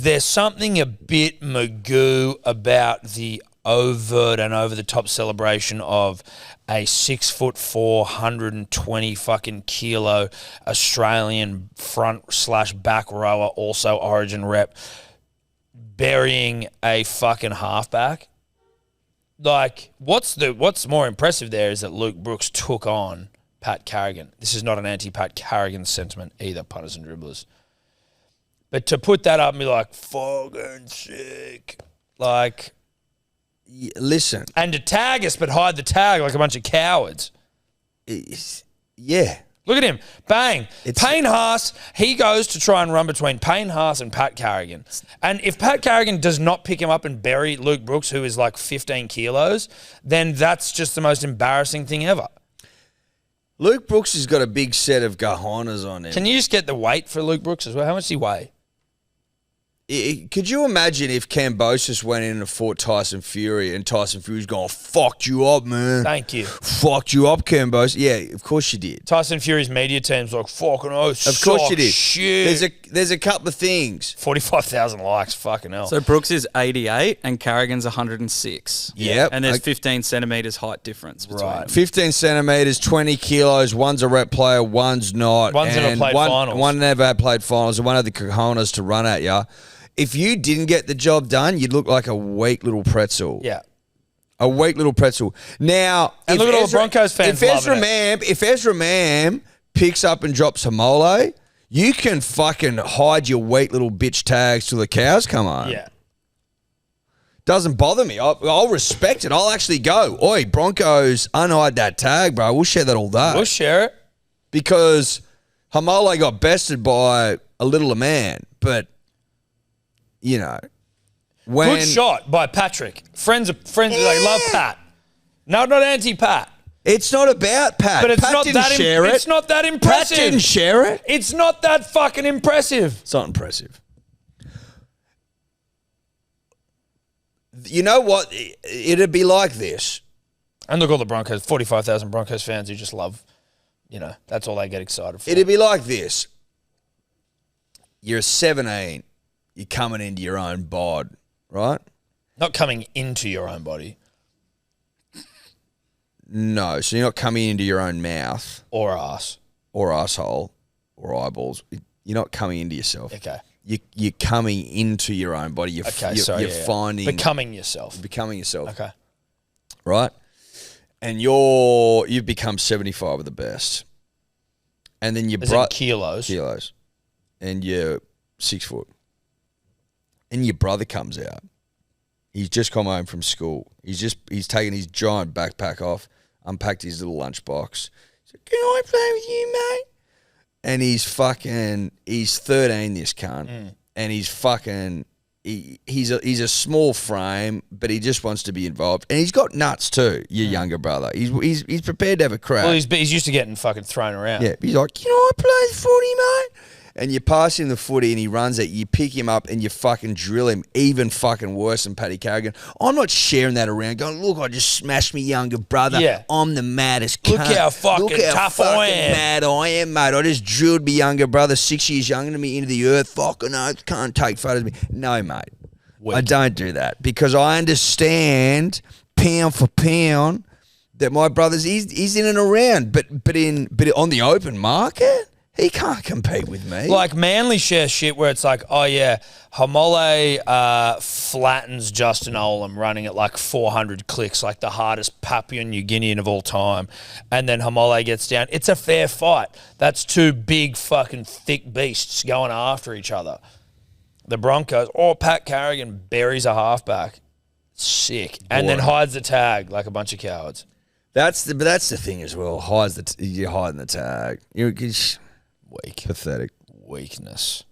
there something a bit Magoo about the overt and over-the-top celebration of a 6'4", 120 fucking kilo Australian front/back rower, also Origin rep, burying a fucking halfback? Like, what's more impressive there is that Luke Brooks took on Pat Carrigan. This is not an anti-Pat Carrigan sentiment either, punters and dribblers. But to put that up and be like, fucking sick. Like, Listen. and to tag us but hide the tag like a bunch of cowards. Yeah. Look at him. Bang. Payne Haas, he goes to try and run between Payne Haas and Pat Carrigan. And if Pat Carrigan does not pick him up and bury Luke Brooks, who is like 15 kilos, then that's just the most embarrassing thing ever. Luke Brooks has got a big set of gahanas on him. Can you just get the weight for Luke Brooks as well? How much does he weigh? Could you imagine if Cambosis went in and fought Tyson Fury and Tyson Fury's going, fucked you up, man. Thank you. Fucked you up, Cambosis. Yeah, of course you did. Tyson Fury's media team's like, fucking Of course you did. Shit. There's a couple of things. 45,000 likes, fucking hell. So Brooks is 88 and Carrigan's 106. Yep. And there's 15 centimetres height difference between them. 15 centimetres, 20 kilos. One's a rep player, one's not. One's never played finals. One never had played finals, and one had the cojones to run at you. If you didn't get the job done, you'd look like a weak little pretzel. Yeah. A weak little pretzel. Now, And look at all the Broncos fans loving it. If Ezra Mam picks up and drops Hamole, you can fucking hide your weak little bitch tags till the cows come home. Yeah. Doesn't bother me. I'll respect it. I'll actually go, oi, Broncos, unhide that tag, bro. We'll share that all day. We'll share it. Because Hamole got bested by a littler man, but, you know, when... Good shot by Patrick. Friends, they love Pat. No, not anti-Pat. It's not about Pat. But it's Pat not didn't that share it. It's not that impressive. Pat didn't share it. It's not that fucking impressive. It's not impressive. You know what? It'd be like this. And look, all the Broncos, 45,000 Broncos fans who just love, that's all they get excited for. It'd be like this. You're 17. You're coming into your own bod, right? Not coming into your own body. No, so you're not coming into your own mouth. Or ass. Or asshole. Or eyeballs. You're not coming into yourself. Okay. You're coming into your own body. You're finding... Becoming yourself. Becoming yourself. Okay. Right? and you've become 75 of the best, and then your Is it kilos? And you're 6 foot, and your brother comes out. He's just come home from school. He's taken his giant backpack off, unpacked his little lunchbox. He's like, "Can I play with you, mate?" And he's 13, this cunt, and he's a small frame, but he just wants to be involved, and he's got nuts too. Your younger brother, he's prepared to have a crack. Well, he's used to getting fucking thrown around. Yeah, he's like, "Can I play the footy, mate?" And you pass him the footy and he runs it, you pick him up and you fucking drill him, even fucking worse than Paddy Carrigan. I'm not sharing that around going, "Look, I just smashed my younger brother. Yeah. I'm the maddest Look cunt. how fucking tough I am." Mad I am, mate. I just drilled my younger brother, 6 years younger than me, into the earth. Fucking oath, can't take photos of me. No, mate. Weak. I don't do that because I understand pound for pound that my brother's he's in and around, but on the open market, he can't compete with me. Like Manly shares shit where it's like, oh yeah, Hamole flattens Justin Olam running at like 400 clicks, like the hardest Papua New Guinean of all time. And then Hamole gets down. It's a fair fight. That's two big fucking thick beasts going after each other. The Broncos, Pat Carrigan buries a halfback. Sick. And then hides the tag like a bunch of cowards. That's the thing as well. You're hiding the tag. You're Weak. pathetic. Weakness.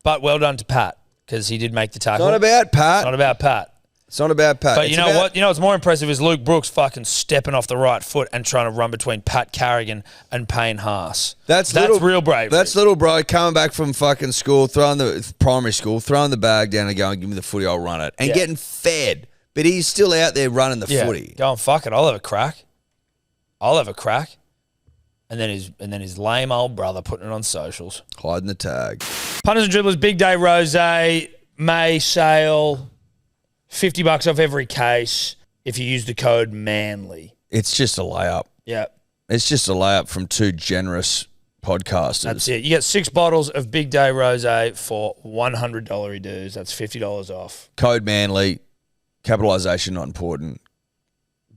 But well done to Pat, because he did make the tackle. It's not about Pat. It's not about Pat. It's not about Pat. But you know what? You know what's more impressive is Luke Brooks fucking stepping off the right foot and trying to run between Pat Carrigan and Payne Haas. That's real bravery. That's little bro coming back from fucking school, primary school, throwing the bag down and going, "Give me the footy, I'll run it," and getting fed. But he's still out there running the footy. Going, fuck it, I'll have a crack. And then his lame old brother putting it on socials. Hiding the tag. Punters and Dribblers, Big Day Rosé, May sale, $50 off every case if you use the code MANLY. It's just a layup. Yeah. It's just a layup from two generous podcasters. That's it. You get 6 bottles of Big Day Rosé for $100 dues. That's $50 off. Code MANLY. Capitalisation not important.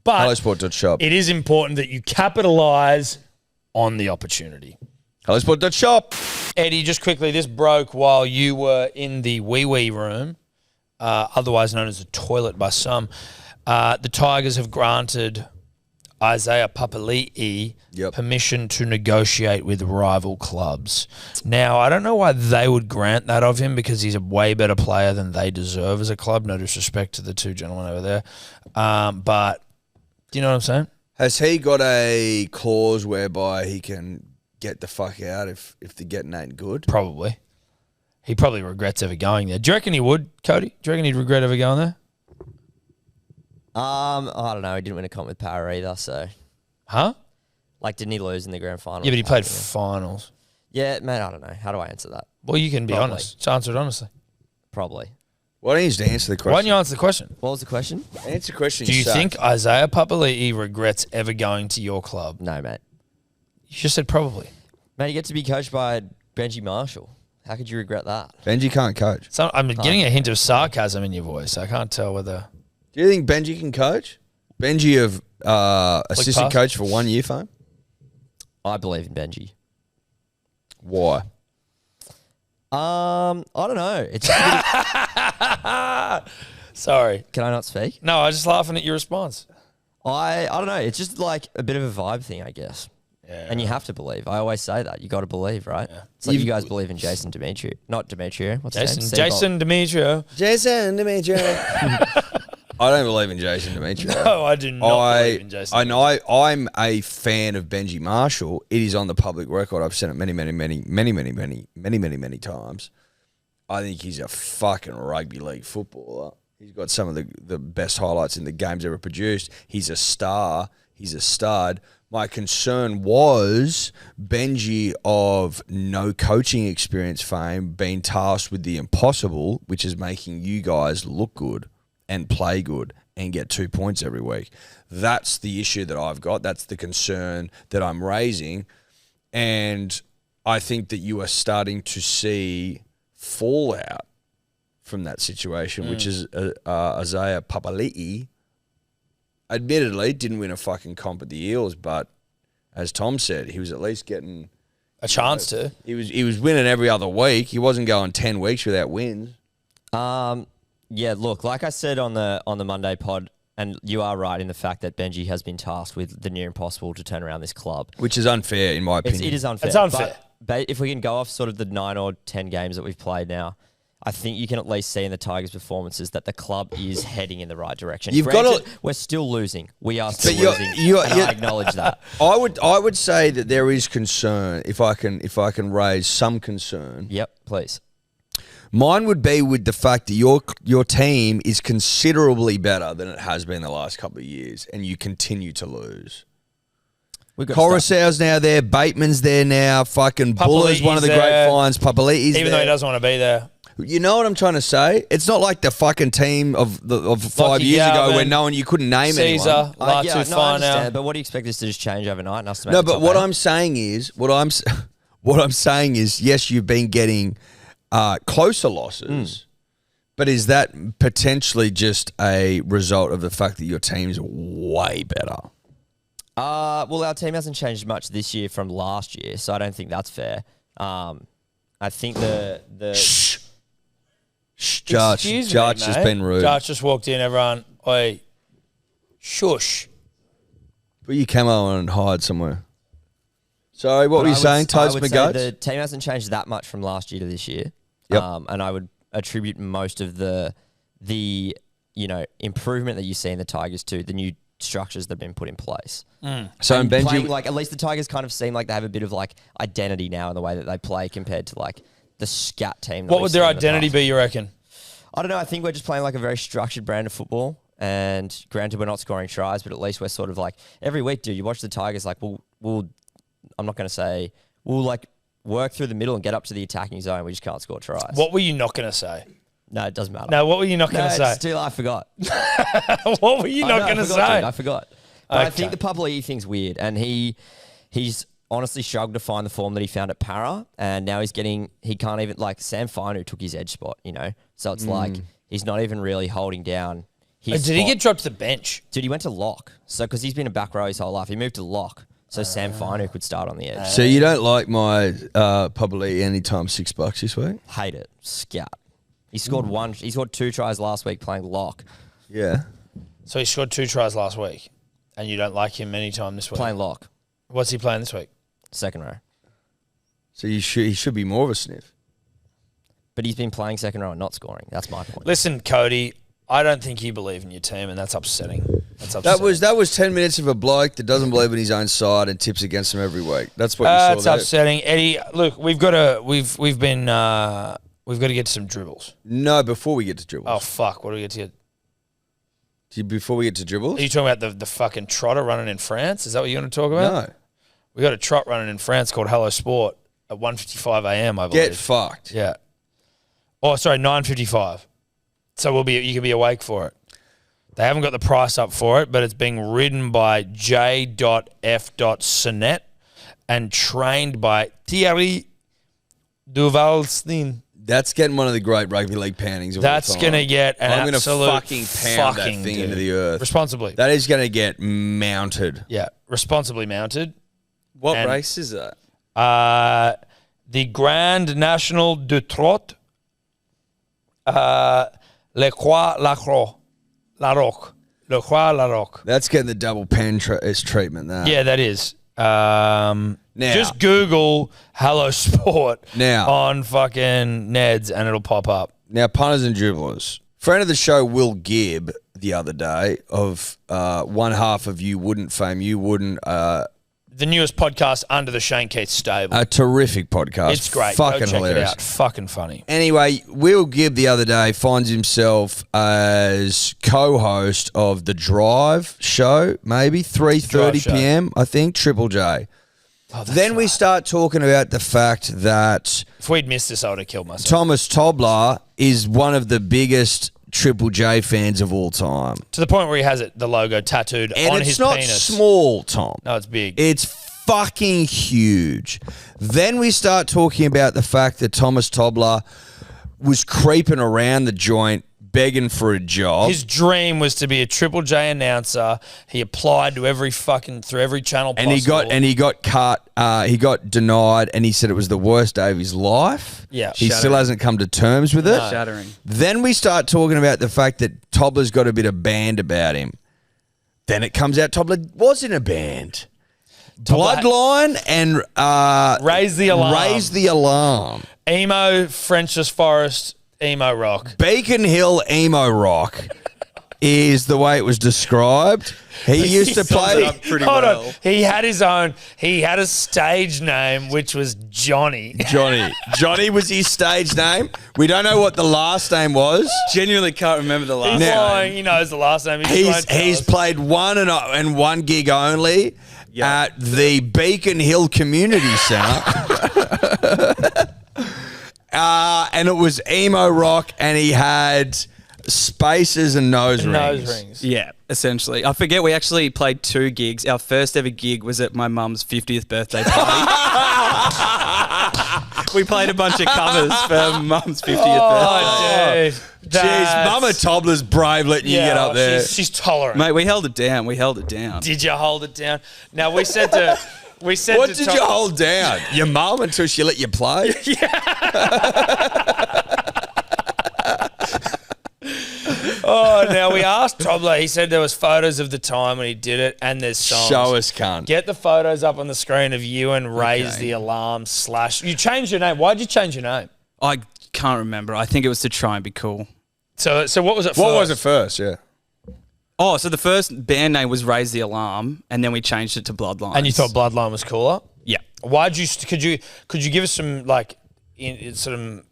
But HelloSport.shop. it is important that you capitalise on the opportunity. HelloSport.shop. Eddie, just quickly, this broke while you were in the wee-wee room, otherwise known as the toilet by some. The Tigers have granted Isaiah Papali'i permission to negotiate with rival clubs. Now, I don't know why they would grant that of him, because he's a way better player than they deserve as a club. No disrespect to the two gentlemen over there. But do you know what I'm saying? Has he got a clause whereby he can get the fuck out if the getting ain't good? Probably. He probably regrets ever going there. Do you reckon he would, Cody? Do you reckon he'd regret ever going there? I don't know. He didn't win a comp with Power either, so. Huh? Like, didn't he lose in the grand final? Yeah, but he played finals. Yeah, man, I don't know. How do I answer that? Well, you can be honest. Just answer it honestly. Probably. Why don't you just answer the question? Why don't you answer the question? What was the question? Answer the question. Do you think Isaiah Papali'i regrets ever going to your club? No, mate. You just said probably. Mate, you get to be coached by Benji Marshall. How could you regret that? Benji can't coach? So I'm getting a hint of sarcasm in your voice. I can't tell whether... Do you think Benji can coach? Benji of assistant coach for 1 year, fame? I believe in Benji. Why? I don't know. It's Sorry. Can I not speak? No, I was just laughing at your response. I don't know. It's just like a bit of a vibe thing, I guess. Yeah. And you have to believe. I always say that. You got to believe, right? Yeah. It's like you guys believe in Jason Demetrio. Not Demetrio. What's his name? Jason Demetrio. Jason Demetrio. I don't believe in Jason Demetrio. No, I do not believe in Jason Demetrio. I'm a fan of Benji Marshall. It is on the public record. I've said it many times. I think he's a fucking rugby league footballer. He's got some of the best highlights in the games ever produced. He's a star. He's a stud. My concern was Benji, of no coaching experience fame, being tasked with the impossible, which is making you guys look good and play good and get 2 points every week. That's the issue that I've got. That's the concern that I'm raising. And I think that you are starting to see fallout from that situation, which is Isaiah Papali'i admittedly didn't win a fucking comp at the Eels, but as Tom said, he was at least getting A chance to. He was winning every other week. He wasn't going 10 weeks without wins. Yeah, look, like I said on the Monday pod, and you are right in the fact that Benji has been tasked with the near impossible to turn around this club. Which is unfair, in my opinion. It is unfair. It's unfair. But if we can go off sort of the 9 or 10 games that we've played now, I think you can at least see in the Tigers' performances that the club is heading in the right direction. We're still losing. We are still losing, and I acknowledge that. I would say that there is concern, if I can raise some concern. Yep, please. Mine would be with the fact that your team is considerably better than it has been the last couple of years, and you continue to lose. Coruscant's now there, Bateman's there now, fucking Buller's one of the great finds, Papali'i's Even though he doesn't want to be there. You know what I'm trying to say? It's not like the fucking team of 5 years ago where you couldn't name Caesar, anyone. I understand, but what do you expect this to just change overnight? And us to make No, the but top what eight? I'm saying is, what I'm saying is, yes, you've been getting closer losses, but is that potentially just a result of the fact that your team's way better? Well, our team hasn't changed much this year from last year, so I don't think that's fair. I think the Judge has been rude. Judge just walked in, everyone, oi, shush. Put your camo on and hide somewhere. Sorry, what were you saying, Toast I would say McGoats? the team hasn't changed that much from last year to this year. Yep. And I would attribute most of the improvement that you see in the Tigers to the new structures that have been put in place. So And Benji, playing, at least the Tigers kind of seem like they have a bit of identity now in the way that they play compared to the scat team. What would their identity be, you reckon? I don't know. I think we're just playing a very structured brand of football. And granted, we're not scoring tries, but at least we're sort of every week, dude, you watch the Tigers, we'll I'm not going to say, we'll work through the middle and get up to the attacking zone. We just can't score tries. What were you not going to say? No, it doesn't matter. No, what were you not going to say? Still, I forgot. What were you not going to say? Dude, I forgot. But I think the Papali'i thing's weird. And he's honestly struggled to find the form that he found at Para. And now he can't even, Sam Finu took his edge spot, So it's he's not even really holding down his Did he get dropped to the bench? Dude, he went to lock. So, because he's been a back row his whole life, he moved to lock. So Sam Finu could start on the edge. so you don't like my Papali'i anytime $6 this week? Hate it. Scout. He scored he scored 2 tries last week playing lock. Yeah. So he scored 2 tries last week, and you don't like him anytime this week? Playing lock. What's he playing this week? Second row. So he should be more of a sniff. But he's been playing second row and not scoring. That's my point. Listen, Cody, I don't think you believe in your team, and that's upsetting. That's upsetting. That was 10 minutes of a bloke that doesn't believe in his own side and tips against him every week. That's what you saw That's there. upsetting. Eddie, look, we've got to get to some dribbles. No, before we get to dribbles. Oh, fuck. What do we get to? Before we get to dribbles? Are you talking about the fucking trotter running in France? Is that what you're going to talk about? No. We got a trot running in France called Hello Sport at 1:55 a.m., I believe. Get fucked. Yeah. Oh, sorry, 9:55. So you can be awake for it. They haven't got the price up for it, but it's being ridden by J.F. Sonnet and trained by Thierry Duvalstein. That's getting one of the great rugby league poundings of all That's time. going to get an I'm absolute gonna fucking pound that thing dude. into the earth. Responsibly. That is going to get mounted. Yeah, responsibly mounted. What And- race is that? The Grand National de Trot, Le Croix La Roque. Le Croix La Roque. That's getting the double pen treatment, that. Yeah, that is. Now, Just Google Hello Sport Now. on fucking Neds and it'll pop up. Now, punters and dribblers. Friend of the show, Will Gibb, the other day, of one half of You Wouldn't fame, You Wouldn't, The newest podcast under the Shane Keith stable. a terrific podcast. It's great. Fucking Go check hilarious. it out. Fucking funny. Anyway, Will Gibb the other day finds himself as co-host of the Drive show, maybe 3:30 show. p.m. I think Triple J. Then we start talking about the fact that If we'd missed this, I would have killed myself. Thomas Tobler is one of the biggest Triple J fans of all time, To the point where he has the logo tattooed and on it's his not penis. small, Tom. No, it's big. It's fucking huge. Then we start talking about the fact that Thomas Tobler was creeping around the joint begging for a job. His dream was to be a Triple J announcer. He applied to through every channel and possible. he got cut. He got denied, and he said it was the worst day of his life. Yeah. He still Shattering. hasn't come to terms with it. Shattering. Then we start talking about the fact that Tobler's got a bit of band about him. Then it comes out Tobler was in a band. Bloodline and Raise the Alarm. Raise the Alarm. Emo, French's Forest, emo rock. Beacon Hill emo rock is the way it was described. He used to play. Pretty Hold well. on. He had a stage name, which was Johnny. Johnny was his stage name. We don't know what the last name was. Genuinely can't remember the last He's Now- lying. He knows the last name. He's played one and one gig only at the Beacon Hill Community Centre. And it was emo rock, and he had spaces and nose rings. Yeah, essentially. I forget we actually played 2 gigs. Our first ever gig was at my mum's 50th birthday party. We played a bunch of covers for mum's 50th birthday. Oh, dude. Jeez, Mama Tobler's brave letting you get up there. She's tolerant. Mate, we held it down. Did you hold it down? Now we said to. What did you hold down? Your mum until she let you play? Oh, now we asked Tobler. He said there was photos of the time when he did it, and there's songs. Show us, cunt. Get the photos up on the screen of you and Raise the Alarm / You changed your name. Why'd you change your name? I can't remember. I think it was to try and be cool. So what was it first? What was it first? Yeah. Oh, so the first band name was Raise the Alarm, and then we changed it to Bloodlines. And you thought Bloodline was cooler? Yeah. Could you give us some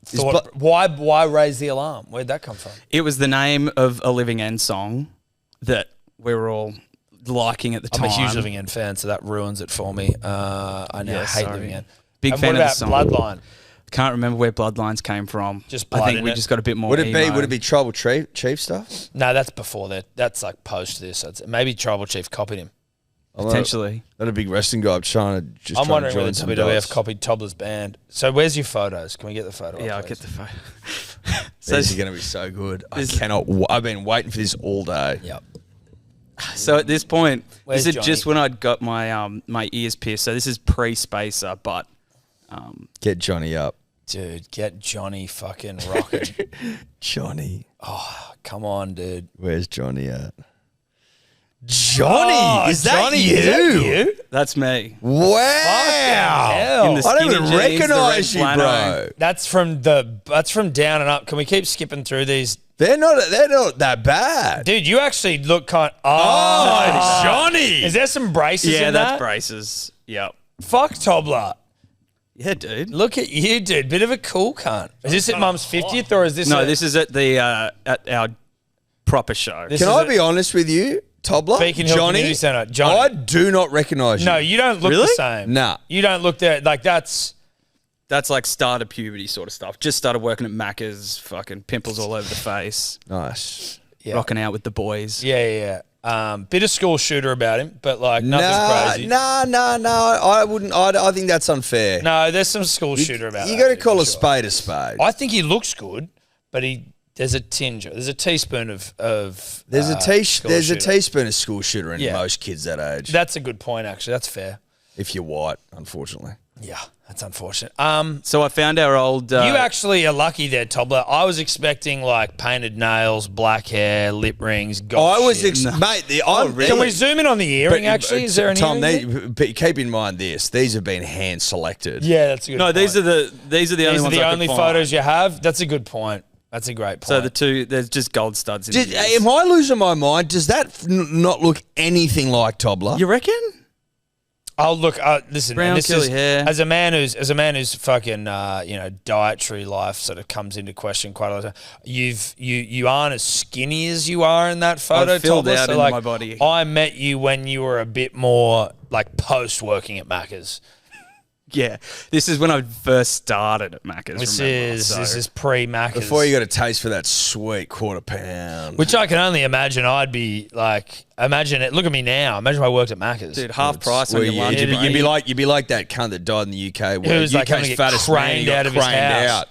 thought? Why Raise the Alarm? Where'd that come from? It was the name of a Living End song that we were all liking at the I'm time. a huge Living End fan, so that ruins it for me. I now hate sorry. Living End. Big And fan what of the about song. Bloodline? Can't remember where Bloodlines came from. Just I blood think in we it. just got a bit more. Would it emo. be Tribal Chief stuff? No, that's before that. That's like post this. Maybe Tribal Chief copied him. Potentially? Not a big wrestling guy. I'm I'm wondering join whether some WWF dots. copied Tobler's band. So where's your photos? Can we get the photo? Yeah, up, I'll please? get the photo. These are going to be so good. This- I've been waiting for this all day. Yep. So at this point, Where's this is Johnny? just when I'd got my my ears pierced. So this is pre-Spacer, but Get Johnny up. Dude, get Johnny fucking rocking. Johnny. Come on, dude. Where's Johnny at? Johnny! Oh, is that Johnny, you? is that you? that's me. Wow! hell. In the I don't skinny even jeans, the red recognise you, flannel. bro. That's from Down and Up. Can we keep skipping through these? They're not that bad. Dude, you actually look kind. Oh, Johnny! Is there some braces Yeah, in that's that? braces. Yep. Fuck Tobler. Yeah, dude. Look at you, dude. Bit of a cool cunt. Is this at Mum's 50th or is this? No, this is at the at our proper show. This Can is I a- be honest with you, Tobler? Beacon Hill Johnny, Community Centre. Johnny. I do not recognise you. No, you don't look the Really? same. Nah. You don't look that like that's. That's like start of puberty sort of stuff. Just started working at Macca's, fucking pimples all over the face, Nice. Yeah. rocking out with the boys. Yeah. Bit of school shooter about him, but like nothing crazy. No. I wouldn't. I think that's unfair. No, there's some school shooter about You that. got to dude, call for a sure. spade a spade. I think he looks good, but there's a teaspoon of There's school a shooter. teaspoon of school shooter in Yeah. most kids that age. That's a good point, actually. That's fair. If you're white, unfortunately. Yeah, that's unfortunate. So I found our old. You actually are lucky there, Tobler. I was expecting like painted nails, black hair, lip rings. I was, shit. mate. Can we zoom in on the earring? Actually, is there an Tom? earring there? But keep in mind this: these have been hand selected. Yeah, that's a good. no, point. these are the only These are ones the I could only find. photos you have. That's a good point. That's a great point. So the two, there's just gold studs in these. Am I losing my mind? Does that not look anything like Tobler? You reckon? Oh look, listen. Brown and this curly is, hair. As a man who's fucking dietary life sort of comes into question quite a lot of time. You aren't as skinny as you are in that photo. I've filled Tobler, out so into like, my body. I met you when you were a bit more like post working at Macca's. Yeah, this is when I first started at Macca's. This remember, is pre Macca's. Before you got a taste for that sweet quarter pound. Which I can only imagine I'd be like. Imagine it. Look at me now. Imagine if I worked at Macca's. dude, half price on Well, your yeah, lunch. you'd be like that cunt that died in the UK. Who was like having to get craned out of his house.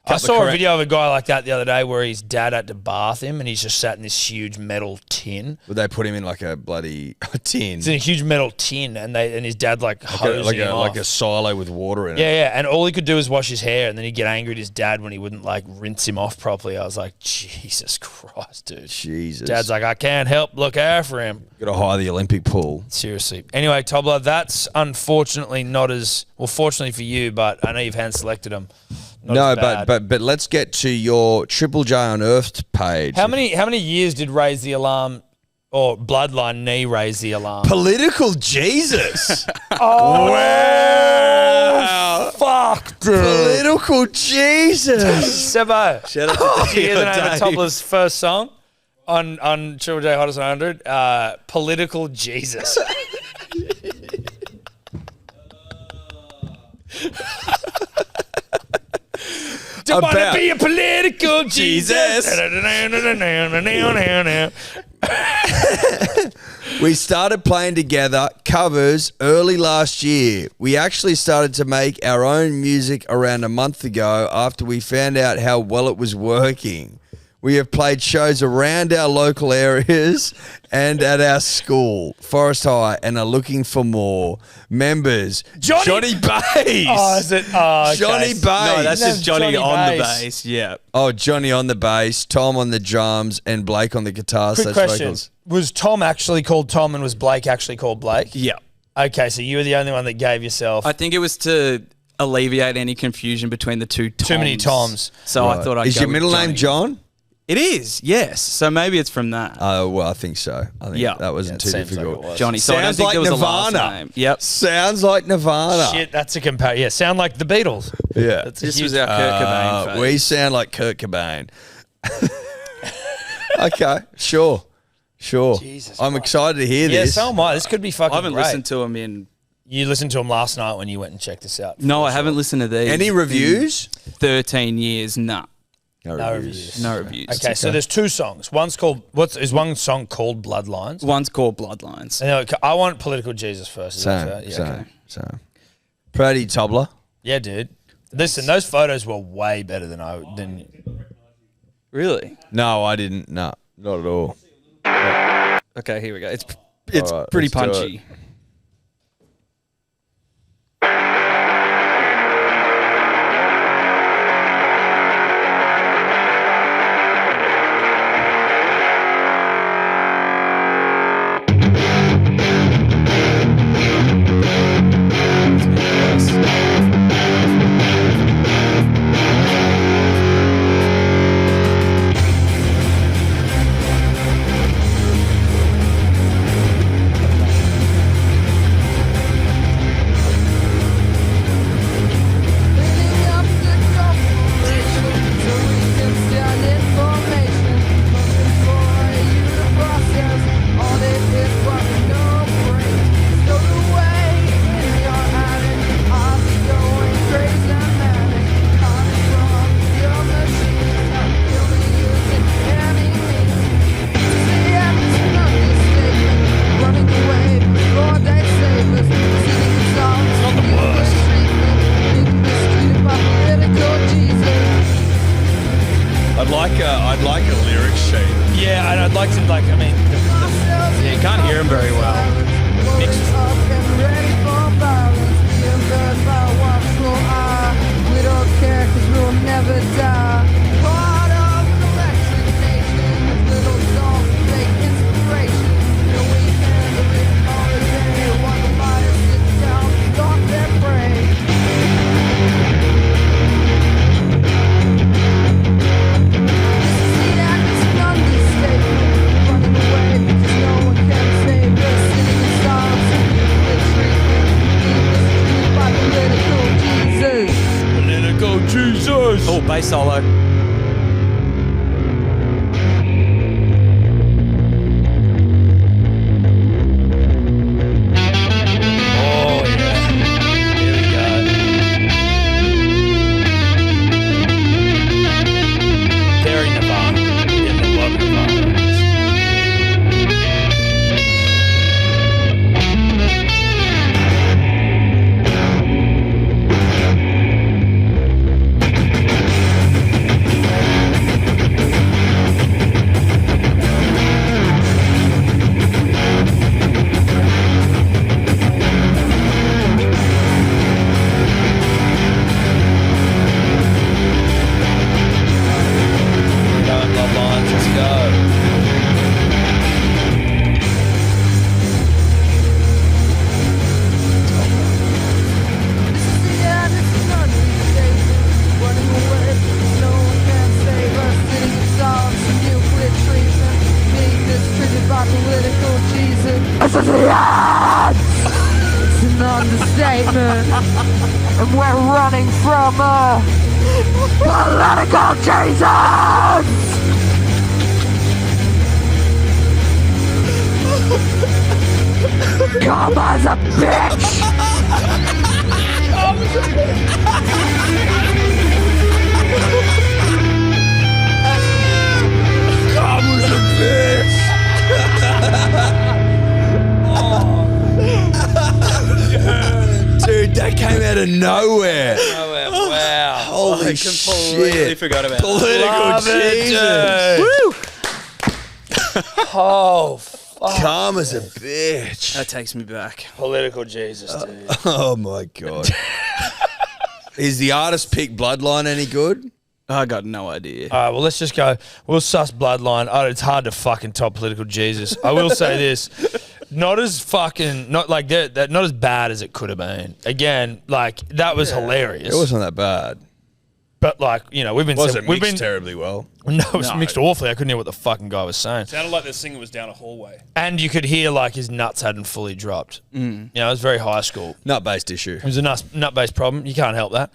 I saw a video of a guy like that the other day where his dad had to bath him and he's just sat in this huge metal tin. Would they put him in like a bloody tin? It's in a huge metal tin and his dad hosing him off. Like a silo with water in it. Yeah. And all he could do was wash his hair and then he'd get angry at his dad when he wouldn't rinse him off properly. I was like, Jesus Christ, dude. Jesus. Dad's like, I can't help look after him. Got to hire the Olympic pool. Seriously. Anyway, Tobler, that's unfortunately not as well. Fortunately for you, but I know you've hand selected them. But let's get to your Triple J Unearthed page. How many years did Raise the Alarm or Bloodline knee raise the alarm? Political Jesus. Oh, wow. Fuck, dude. Political Jesus. Sebo, Shout out to did you hear the name Dave. of Tobler's first song on Triple J Hottest 100? Political Jesus. Don't want to be a political Jesus. We started playing together covers early last year. We actually started to make our own music around a month ago after we found out how well it was working. We have played shows around our local areas and at our school, Forest High, and are looking for more members. Johnny Bass. Oh, is it? Oh, okay. Johnny Bass. No, that's just Johnny on the Bass. bass. Yeah. Oh, Johnny on the bass, Tom on the drums, and Blake on the guitar. Quick question. Was Tom actually called Tom and was Blake actually called Blake? Yeah. Okay, so you were the only one that gave yourself I think it was to alleviate any confusion between the two Toms. too many Toms. So I thought I'd Is go your with middle name Johnny. John? It is, yes. So maybe it's from that. Oh, well, I think so. I think that wasn't too seems like difficult. it was. Johnny. So I don't Sounds think like there was a Nirvana. last name. Yep. Sounds like Nirvana. Shit, that's a comparison. Yeah, sound like the Beatles. Yeah. That's a This huge- was our Kurt Cobain phase. We sound like Kurt Cobain. Okay, sure. Jesus I'm Christ. excited to hear Yeah, this. so am I. This could be fucking I haven't great. listened to him in... You listened to him last night when you went and checked this out. No, I haven't listened to these. Any reviews? 13 years, nah. No reviews. No reviews. Okay, so there's two songs. One's called is one song called Bloodlines? One's called Bloodlines. And I want Political Jesus first. Is that fair? Yeah, okay. Same. Proud of you, Tobler. Yeah, dude. Listen, those photos were way better than Really? No, I didn't. No, not at all. Okay, here we go. It's All right, pretty let's do punchy. I'd like a lyric sheet. Yeah, and I'd like to Yeah, you can't hear him very well. mix. We don't care 'cause we'll never die. Part of an electric nation, little song, fake inspiration. No weekend, a written holiday. While the liars sit down, stop their prey. See that it's an understatement. Running away because no one can save us. Sitting in silence, the treatment. Being mistreated by political Jesus. Political Jesus. Oh, bass solo. Oh, yeah. Here we go. Very Nirvana. Yeah, I love Nirvana. understatement. And we're running from a political Jesus! Karma's a bitch! Dude, that came out of nowhere. Wow. Holy completely shit. forgot about that. Political Love it, Jesus. dude. Oh, fuck. Karma's a bitch. That takes me back. Political Jesus, dude. Oh my God. Is the artist pick Bloodline any good? I got no idea. All right, well, let's just go. We'll suss Bloodline. Oh, it's hard to fucking top Political Jesus. I will say this. Not as fucking, not like that, not as bad as it could have been. Again, like, that was hilarious. It wasn't that bad. But, like, you know, we've been Terribly well. No, it was mixed awfully. I couldn't hear what the fucking guy was saying. Sounded like the singer was down a hallway. And you could hear, like, his nuts hadn't fully dropped. You know, it was very high school. Nut-based issue. It was a nut-based problem. You can't help that.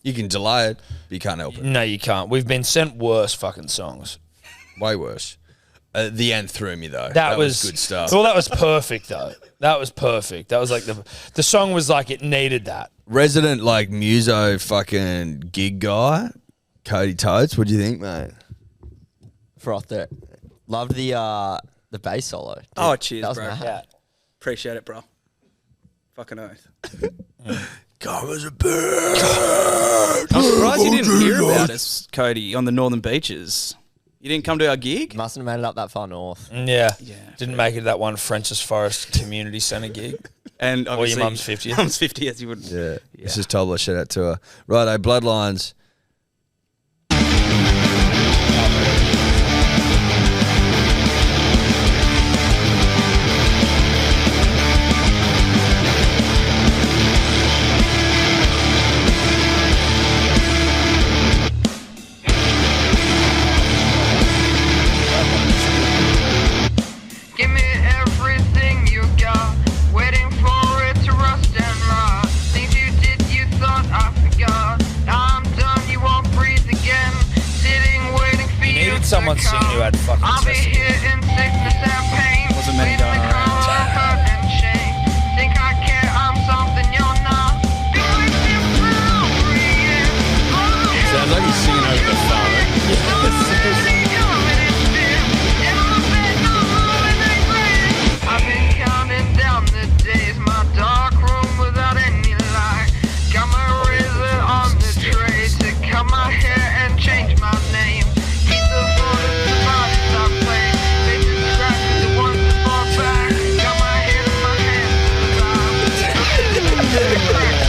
You can delay it, but you can't help it. No, you can't. We've been sent worse fucking songs. Way worse. The end threw me, though. That was good stuff. Well, that was perfect, though. That was perfect. That was like the song was like it needed that. Resident, like, muso fucking gig guy, Cody Totes. What do you think, mate? Frothed it. Loved the bass solo. Dude, Oh, cheers, that was bro. mad. Yeah. Appreciate it, bro. Fucking oath. Karma's a bitch. I'm surprised you didn't hear about us, Cody, on the Northern Beaches. You didn't come to our gig? Mustn't have made it up that far north. Yeah. Yeah. Didn't make it to that one French's Forest Community Centre gig. And Or your obviously, mum's 50th. Mum's 50th, as you would. Yeah. This is Tobler. Shout out to her. Righto, Bloodlines. Give me everything you got. Waiting for it to rust and rot. Things you did, you thought I forgot. I'm done, you won't breathe again. Sitting, waiting for you. Needed someone singing who had fucking I'll be testicles. here in sickness and pain. Wasn't many Leaving the going around. color of hurt and shame. Think I care, I'm something you're not. Do I feel for you? Sounds like he's singing over the phone. I've been counting down the days, my dark room without any light. Got my razor on the tray to cut my hair and change my name. Keep the photos of bodies I play. Faces scratched with the ones that fall back. Got my head in my hands to the vibe.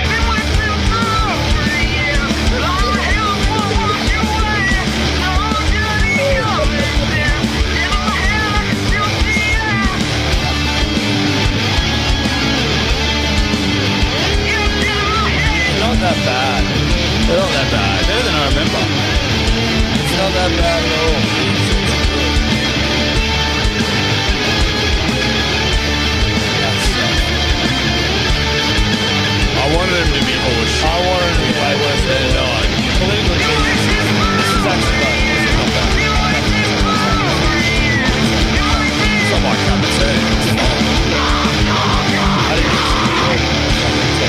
Been waiting for over a year. Long hills will wash away. No dirty colors there. In my head I can still see it. Not that bad. They're not that bad. Better than I remember. It's not that bad at all. I wanted him to be horseshit. I wanted to be way worse than not. Political Jesus. This is actually like, this is not bad. It's not my cup of tea. It's fine. I didn't think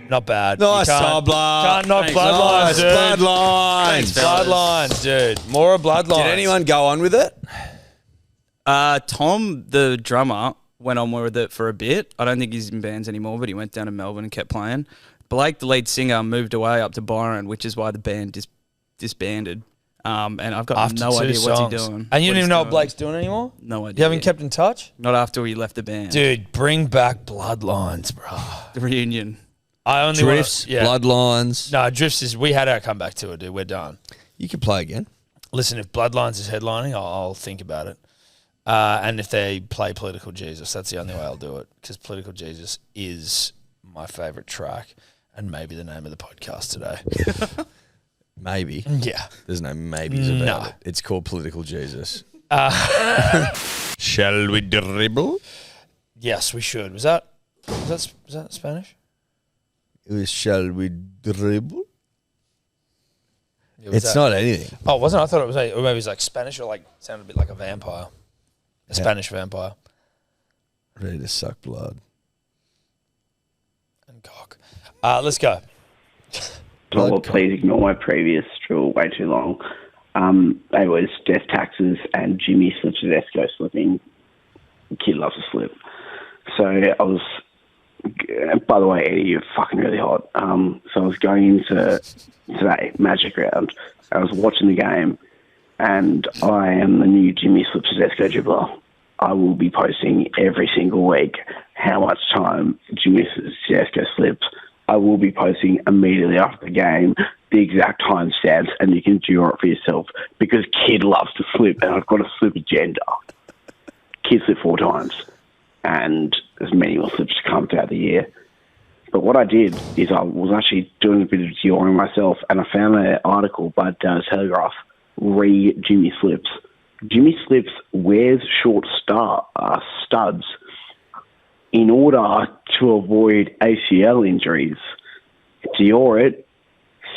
Not bad. Nice, You can't- Tobler. Can't knock Thanks. Bloodlines, Nice, dude. Bloodlines. Thanks, fellas. Bloodlines, dude. More Bloodlines. Did anyone go on with it? Tom, the drummer, went on with it for a bit. I don't think he's in bands anymore, but he went down to Melbourne and kept playing. Blake, the lead singer, moved away up to Byron, which is why the band disbanded. And I've got After no two idea songs. what's he doing. And you don't he's even know what doing. Blake's doing anymore? No idea. You haven't kept in touch? Not after he left the band. Dude, bring back Bloodlines, bro. The reunion. I only Drifts, wanna, yeah. Bloodlines. No, Drifts is, we had our comeback to it, dude. We're done. You can play again. Listen, if Bloodlines is headlining, I'll think about it. And if they play Political Jesus, that's the only way I'll do it. Because Political Jesus is my favourite track and maybe the name of the podcast today. Maybe. Yeah. There's no maybes about No. it. It's called political Jesus. Shall we dribble? Yes, we should. Was that Spanish? Shall we dribble? Yeah, was It's that- not anything. Oh, wasn't I thought it was or maybe it was like Spanish or like sounded a bit like a vampire. A Spanish vampire. Ready to suck blood. And cock. Let's go. Well, please ignore my previous drill way too long. They was death taxes and Jimmy slips his Esco slipping. Kid loves to slip. So I was, by the way, Eddie, you're fucking really hot. So I was going into today, Magic Round. I was watching the game, and I am the new Jimmy slips his Esco dribbler. I will be posting every single week how much time Jimmy Esco slips. I will be posting immediately after the game the exact time stats, and you can draw it for yourself because Kid loves to slip, and I've got a slip agenda. Kid slipped 4 times, and there's many more slips to come throughout the year. But what I did is I was actually doing a bit of drawing myself, and I found an article by Telegraph, Jimmy Slips. Jimmy Slips wears short studs in order to avoid ACL injuries. Dior it,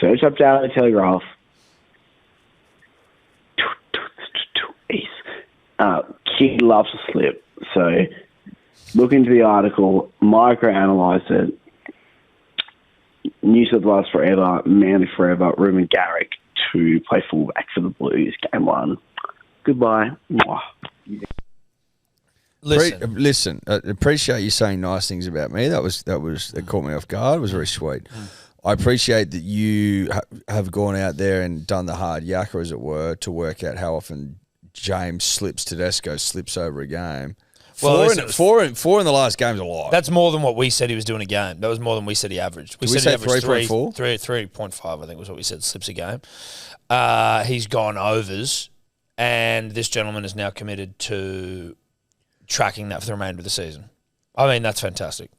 search up Daily Telegraph. Kid loves to slip. So look into the article, microanalyze it. New South Wales forever, Manly forever, Ruben Garrick to play fullback for the Blues, game 1. Goodbye. Mwah. Listen. I appreciate you saying nice things about me. That caught me off guard. It was very sweet. I appreciate that you have gone out there and done the hard yakka, as it were, to work out how often James Tedesco slips over a game. Well, Four in the last game's a lot. That's more than what we said he was doing a game. That was more than we said he averaged. Did we say he averaged 3.4? 3.5, I think was what we said, slips a game. He's gone overs, and this gentleman is now committed to tracking that for the remainder of the season. I mean, that's fantastic.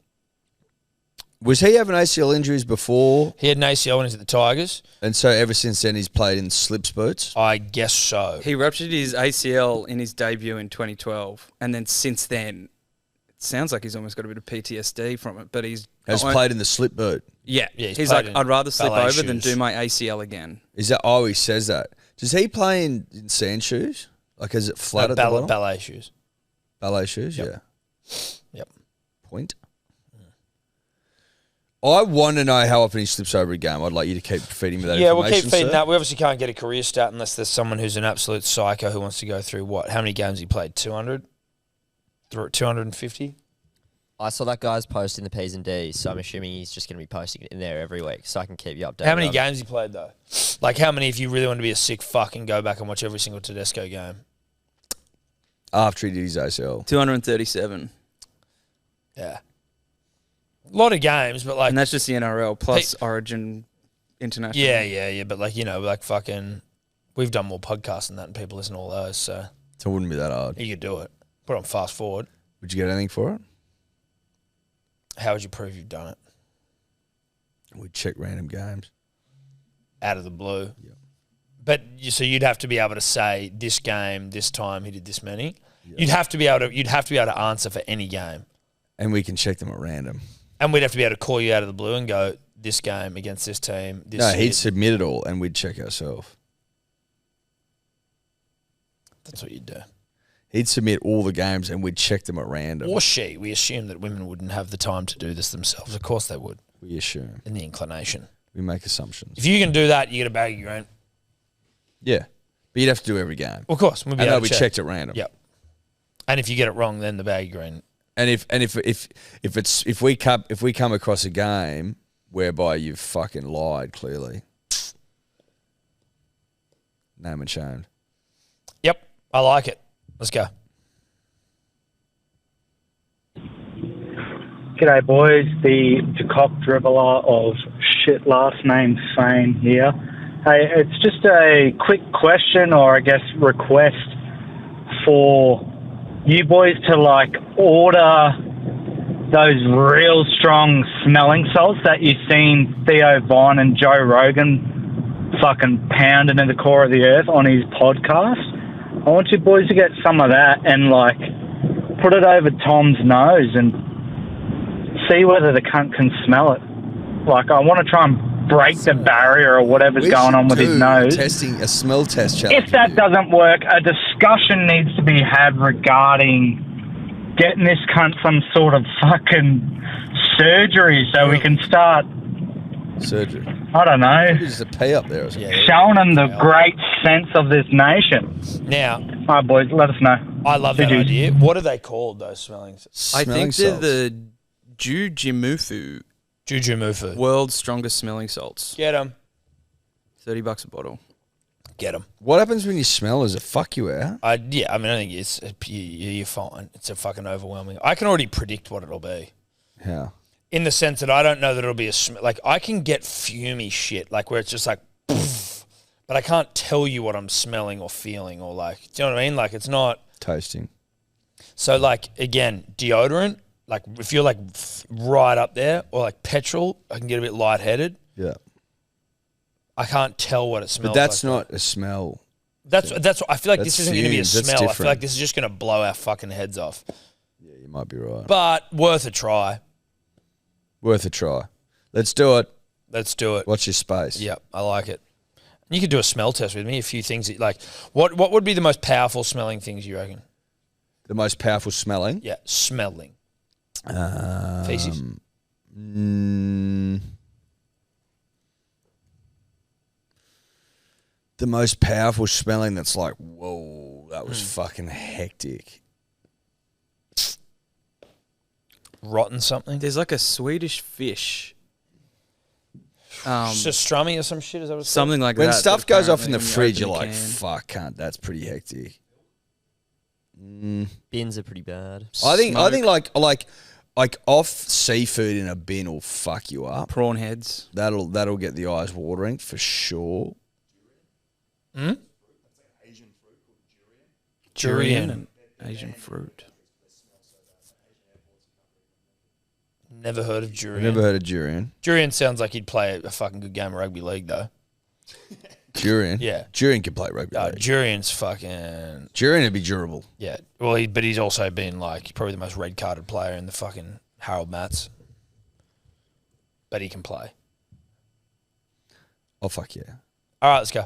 Was he having ACL injuries before? He had an ACL when he was at the Tigers. And so ever since then he's played in slips boots? I guess so. He ruptured his ACL in his debut in 2012, and then since then, it sounds like he's almost got a bit of PTSD from it. But he's played in the slip boot. Yeah, he's he's played like, in I'd rather slip ballet over than shoes. do my ACL again. Is that? Oh, he says that. Does he play in sand shoes? Like, is it flat at the bottom? Ballet shoes. Ballet shoes, Yep. yeah. Yep. Point. I want to know how often he slips over a game. I'd like you to keep feeding me that Yeah, information, we'll keep feeding sir. that. We obviously can't get a career stat unless there's someone who's an absolute psycho who wants to go through what? How many games he played? 200? 250? I saw that guy's posting the P's and D's, so I'm assuming he's just going to be posting it in there every week, so I can keep you updated. How many on- games he played, though? Like, how many, if you really want to be a sick fuck and go back and watch every single Tedesco game? After he did his ACL. 237. Yeah. A lot of games, but like... And that's just the NRL plus Origin International. Yeah. But like, you know, like fucking... We've done more podcasts than that and people listen to all those, so... So it wouldn't be that hard. You could do it. Put it on fast forward. Would you get anything for it? How would you prove you've done it? We'd check random games. Out of the blue. Yep. But so you'd have to be able to say this game, this time he did this many. Yep. You'd have to be able to answer for any game. And we can check them at random. And we'd have to be able to call you out of the blue and go, this game against this team. This No, year. he'd submit it all and we'd check ourselves. That's what you'd do. He'd submit all the games and we'd check them at random. Or she. We assume that women wouldn't have the time to do this themselves. Of course they would. We assume. In the inclination. We make assumptions. If you can do that, you get a bag of your own. Yeah. But you'd have to do every game. Of course. We'd be and able no, we to check. checked at random. Yep. And if you get it wrong, then the bag of your own. And if we come across a game whereby you've fucking lied clearly, name and shame. Yep. I like it. Let's go. G'day, boys. The cock dribbler of shit last name fame here. Hey, it's just a quick question, or I guess request, for you boys to order those real strong smelling salts that you've seen Theo Vaughn and Joe Rogan fucking pounding in the core of the earth on his podcast. I want you boys to get some of that and, like, put it over Tom's nose and see whether the cunt can smell it. Like, I want to try and break the barrier or whatever's going on with his nose. A smell test challenge. If that doesn't work, a discussion needs to be had regarding getting this cunt some sort of fucking surgery so we can start, Surgery. I don't know, There's a pee up there or something. showing them the great sense of this nation. Now, All right, boys, let us know. I love that idea. What are they called, those smelling? I think they're salts. the Jujimufu, Jujimufu. world's strongest smelling salts. Get them. $30 a bottle. Get them. What happens when you smell? Does it fuck you out? Yeah, I mean, I think you're fine. It's a fucking overwhelming. I can already predict what it'll be. How? In the sense that I don't know that it'll be a smell. Like, I can get fumey shit, like where it's just like, poof, but I can't tell you what I'm smelling or feeling or like, do you know what I mean? Like, it's not. Tasting. So, like, again, deodorant, like if you're like right up there, or like petrol, I can get a bit lightheaded. Yeah. I can't tell what it smells But that's like. not a smell. That's what I feel like That's this isn't going to be a fumes, that's smell. I feel different. like this is just going to blow our fucking heads off. Yeah, you might be right. But worth a try. Worth a try. Let's do it. Let's do it. Watch your space. Yep, I like it. You could do a smell test with me. A few things that, like, what would be the most powerful smelling things you reckon? The most powerful smelling? Yeah, smelling. Feces. The most powerful smelling that's like, whoa, that was fucking hectic. Rotten something. There's like a Swedish fish. Pastrami or some shit. Is that what it's Something like When that. stuff that goes off in apparently the when you fridge, open you're the like, can- fuck, cunt, that's pretty hectic. Bins are pretty bad. I think like off seafood in a bin will fuck you up. prawn heads. That'll get the eyes watering for sure. Durian. and Asian fruit. Never heard of durian. Never heard of durian. Durian sounds like he'd play a fucking good game of rugby league, though. Durian? Yeah. Durian can play rugby league. Durian's fucking... Durian would be durable. Yeah. Well, but he's also been, like, probably the most red-carded player in the fucking Harold Matts. But he can play. Oh, fuck yeah. All right, let's go.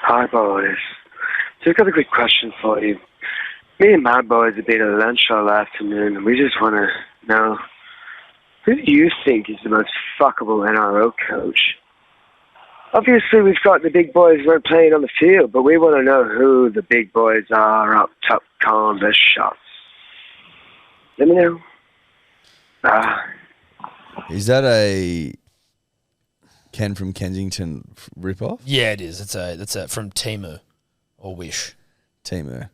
Hi, boys. Just got a quick question for you. Me and my boys have been at lunch all afternoon, and we just want to know, who do you think is the most fuckable NRL coach? Obviously, we've got the big boys who are playing on the field, but we want to know who the big boys are up top calling the shots. Let me know. Is that a Ken from Kensington ripoff? Yeah, it is. That's from Timu or Wish. Timu.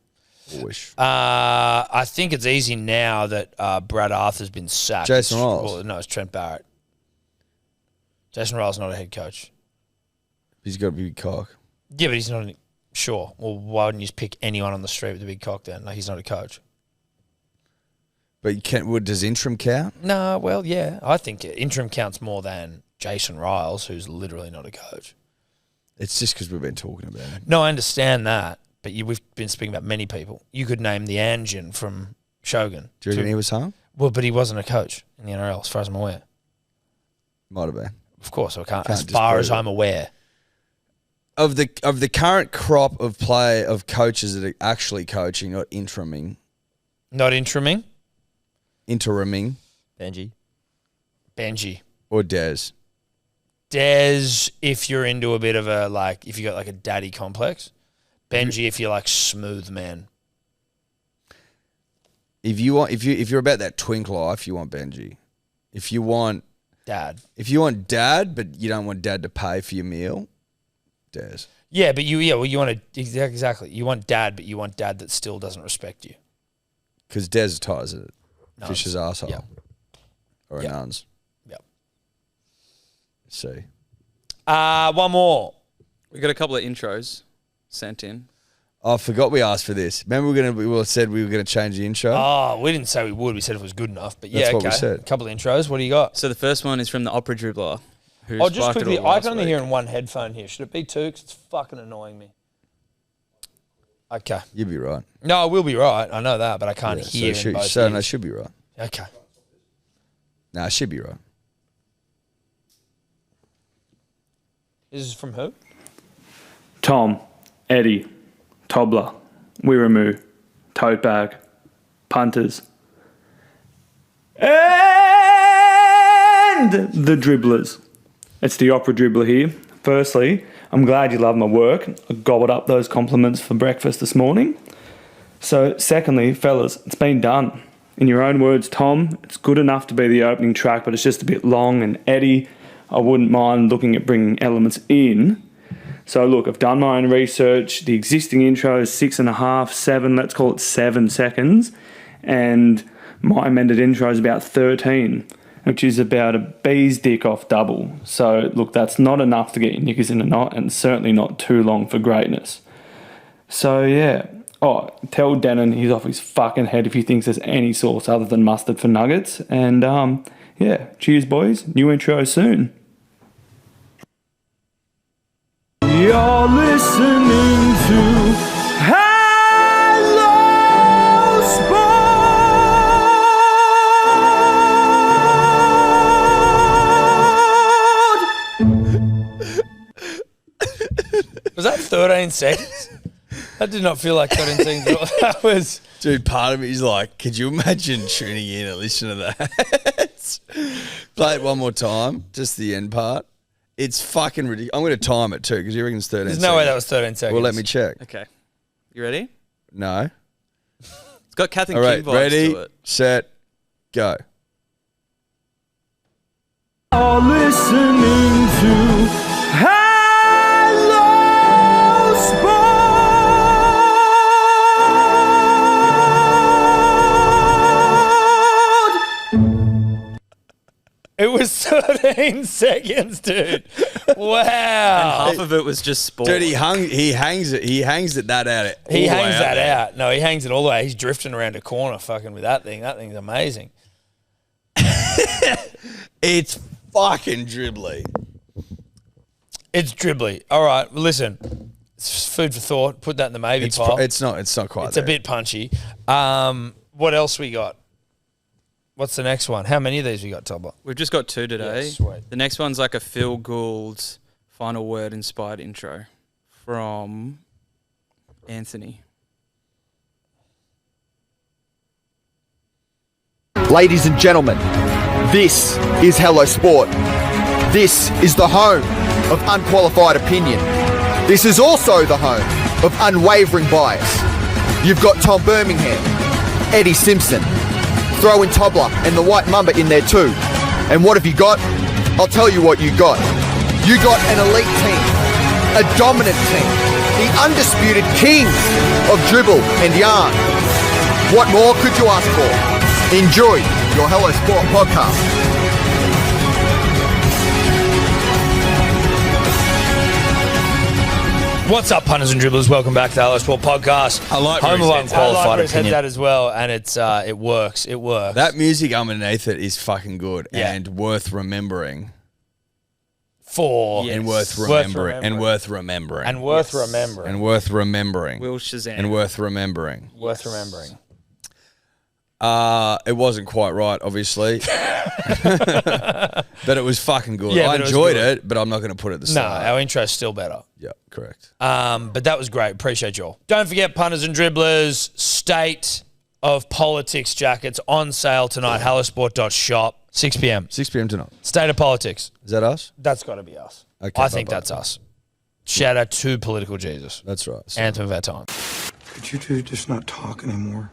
Wish. I think it's easy now that Brad Arthur's been sacked. Jason Ryles. Well, no, it's Trent Barrett. Jason Ryles not a head coach. He's got a big cock. Yeah, but he's not. Sure. Well, why wouldn't you just pick anyone on the street with a big cock then? No, he's not a coach. But you can't, does interim count? No, well, yeah. I think interim counts more than Jason Ryles, who's literally not a coach. It's just because we've been talking about it. No, I understand that. But we've been speaking about many people. You could name the Anjin from Shogun. Do you reckon he was hung? Well, but he wasn't a coach in the NRL, as far as I'm aware. Might have been. Of course, I can't. Can't As far as disprove it. I'm aware. Of the current crop of coaches that are actually coaching, not interiming. Not interiming? Interiming. Benji. Or Des. Des, if you're into a bit of a, like, if you got like a daddy complex. Benji, if you're like smooth man. If you're about that twink life, you want Benji. If you want Dad. but you don't want dad to pay for your meal, Des. Yeah, but you want to, exactly. You want dad, but you want dad that still doesn't respect you. Because Des ties it. Nuns. Fish's arsehole. Yep. Or a Yep. nun's. Yep. See. One more. We got a couple of intros sent in. I forgot we asked for this. Remember we said we were gonna change the intro? Oh, we didn't say we would. We said if it was good enough. But yeah, That's what okay. we said. A couple of intros. What do you got? So the first one is from the opera dribbler, Oh, just quickly, I can only hear in one headphone here. Should it be two? Because it's fucking annoying me. Okay. You'd be right. No, I will be right. I know that, but I can't hear in both So, no, ears. should be right. Okay. No, it should be right. This is from who? Tom, Eddie, Toddler, Wirramoo, Tote Bag, Punters, and the Dribblers. It's the opera dribbler here. Firstly, I'm glad you love my work. I gobbled up those compliments for breakfast this morning. So, secondly, fellas, it's been done. In your own words, Tom, it's good enough to be the opening track, but it's just a bit long. And Eddie, I wouldn't mind looking at bringing elements in. So look, I've done my own research. The existing intro is 6.5, 7, let's call it 7 seconds. And my amended intro is about 13, which is about a bee's dick off double. So look, that's not enough to get your knickers in a knot, and certainly not too long for greatness. So yeah. Oh, tell Denon he's off his fucking head if he thinks there's any sauce other than mustard for nuggets. And yeah, cheers boys. New intro soon. You're listening to Hello Sport! Was that 13 seconds? That did not feel like 13 seconds at all. That was... Dude, part of me is like, could you imagine tuning in and listening to that? Play it one more time, just the end part. It's fucking ridiculous. I'm going to time it too, because you reckon it's 13 There's seconds. no way that was 13 seconds. Well, let me check. Okay. You ready? No. It's got Kath and All right, Kim vibes ready, to it. set, go. You're listening to Hello Sport! It was 13 seconds, dude. Wow. Half of it was just sport. Dude, he hangs it that out. He hangs that out. No, he hangs it all the way. He's drifting around a corner fucking with that thing. That thing's amazing. It's fucking dribbly. It's dribbly. All right, well, listen. It's food for thought. Put that in the maybe pile. It's not quite It's there. a bit punchy. What else we got? What's the next one? How many of these we got, Tobler? We've just got 2 today. Yes, sweet. The next one's like a Phil Gould's final word inspired intro from Anthony. Ladies and gentlemen, this is Hello Sport. This is the home of unqualified opinion. This is also the home of unwavering bias. You've got Tom Birmingham, Eddie Simpson, throw in Toddler and the White Mamba in there too. And what have you got? I'll tell you what you got. You got an elite team, a dominant team, the undisputed kings of dribble and yarn. What more could you ask for? Enjoy your Hello Sport podcast. What's up, punters and dribblers? Welcome back to the Hello Sport Podcast. I like home where of he's unqualified head's at. opinion. That as well, and it works. It works. That music underneath it is fucking good Yeah. and worth remembering. For And worth remembering. And worth remembering. and worth remembering. And worth remembering. Will Shazam. And worth remembering. Worth remembering. It wasn't quite right, obviously. But it was fucking good. Yeah, I but it was enjoyed good. it, but I'm not going to put it at the No, start. our intro's still better. Yeah, correct. But that was great. Appreciate you all. Don't forget, punters and dribblers, State of Politics jackets on sale tonight, hellosport.shop, 6 p.m. 6 p.m. tonight. State of Politics. Is that us? That's got to be us. Okay, I think bye-bye. that's us. Shout out to Political Jesus. That's right. Anthem of our time. Could you two just not talk anymore?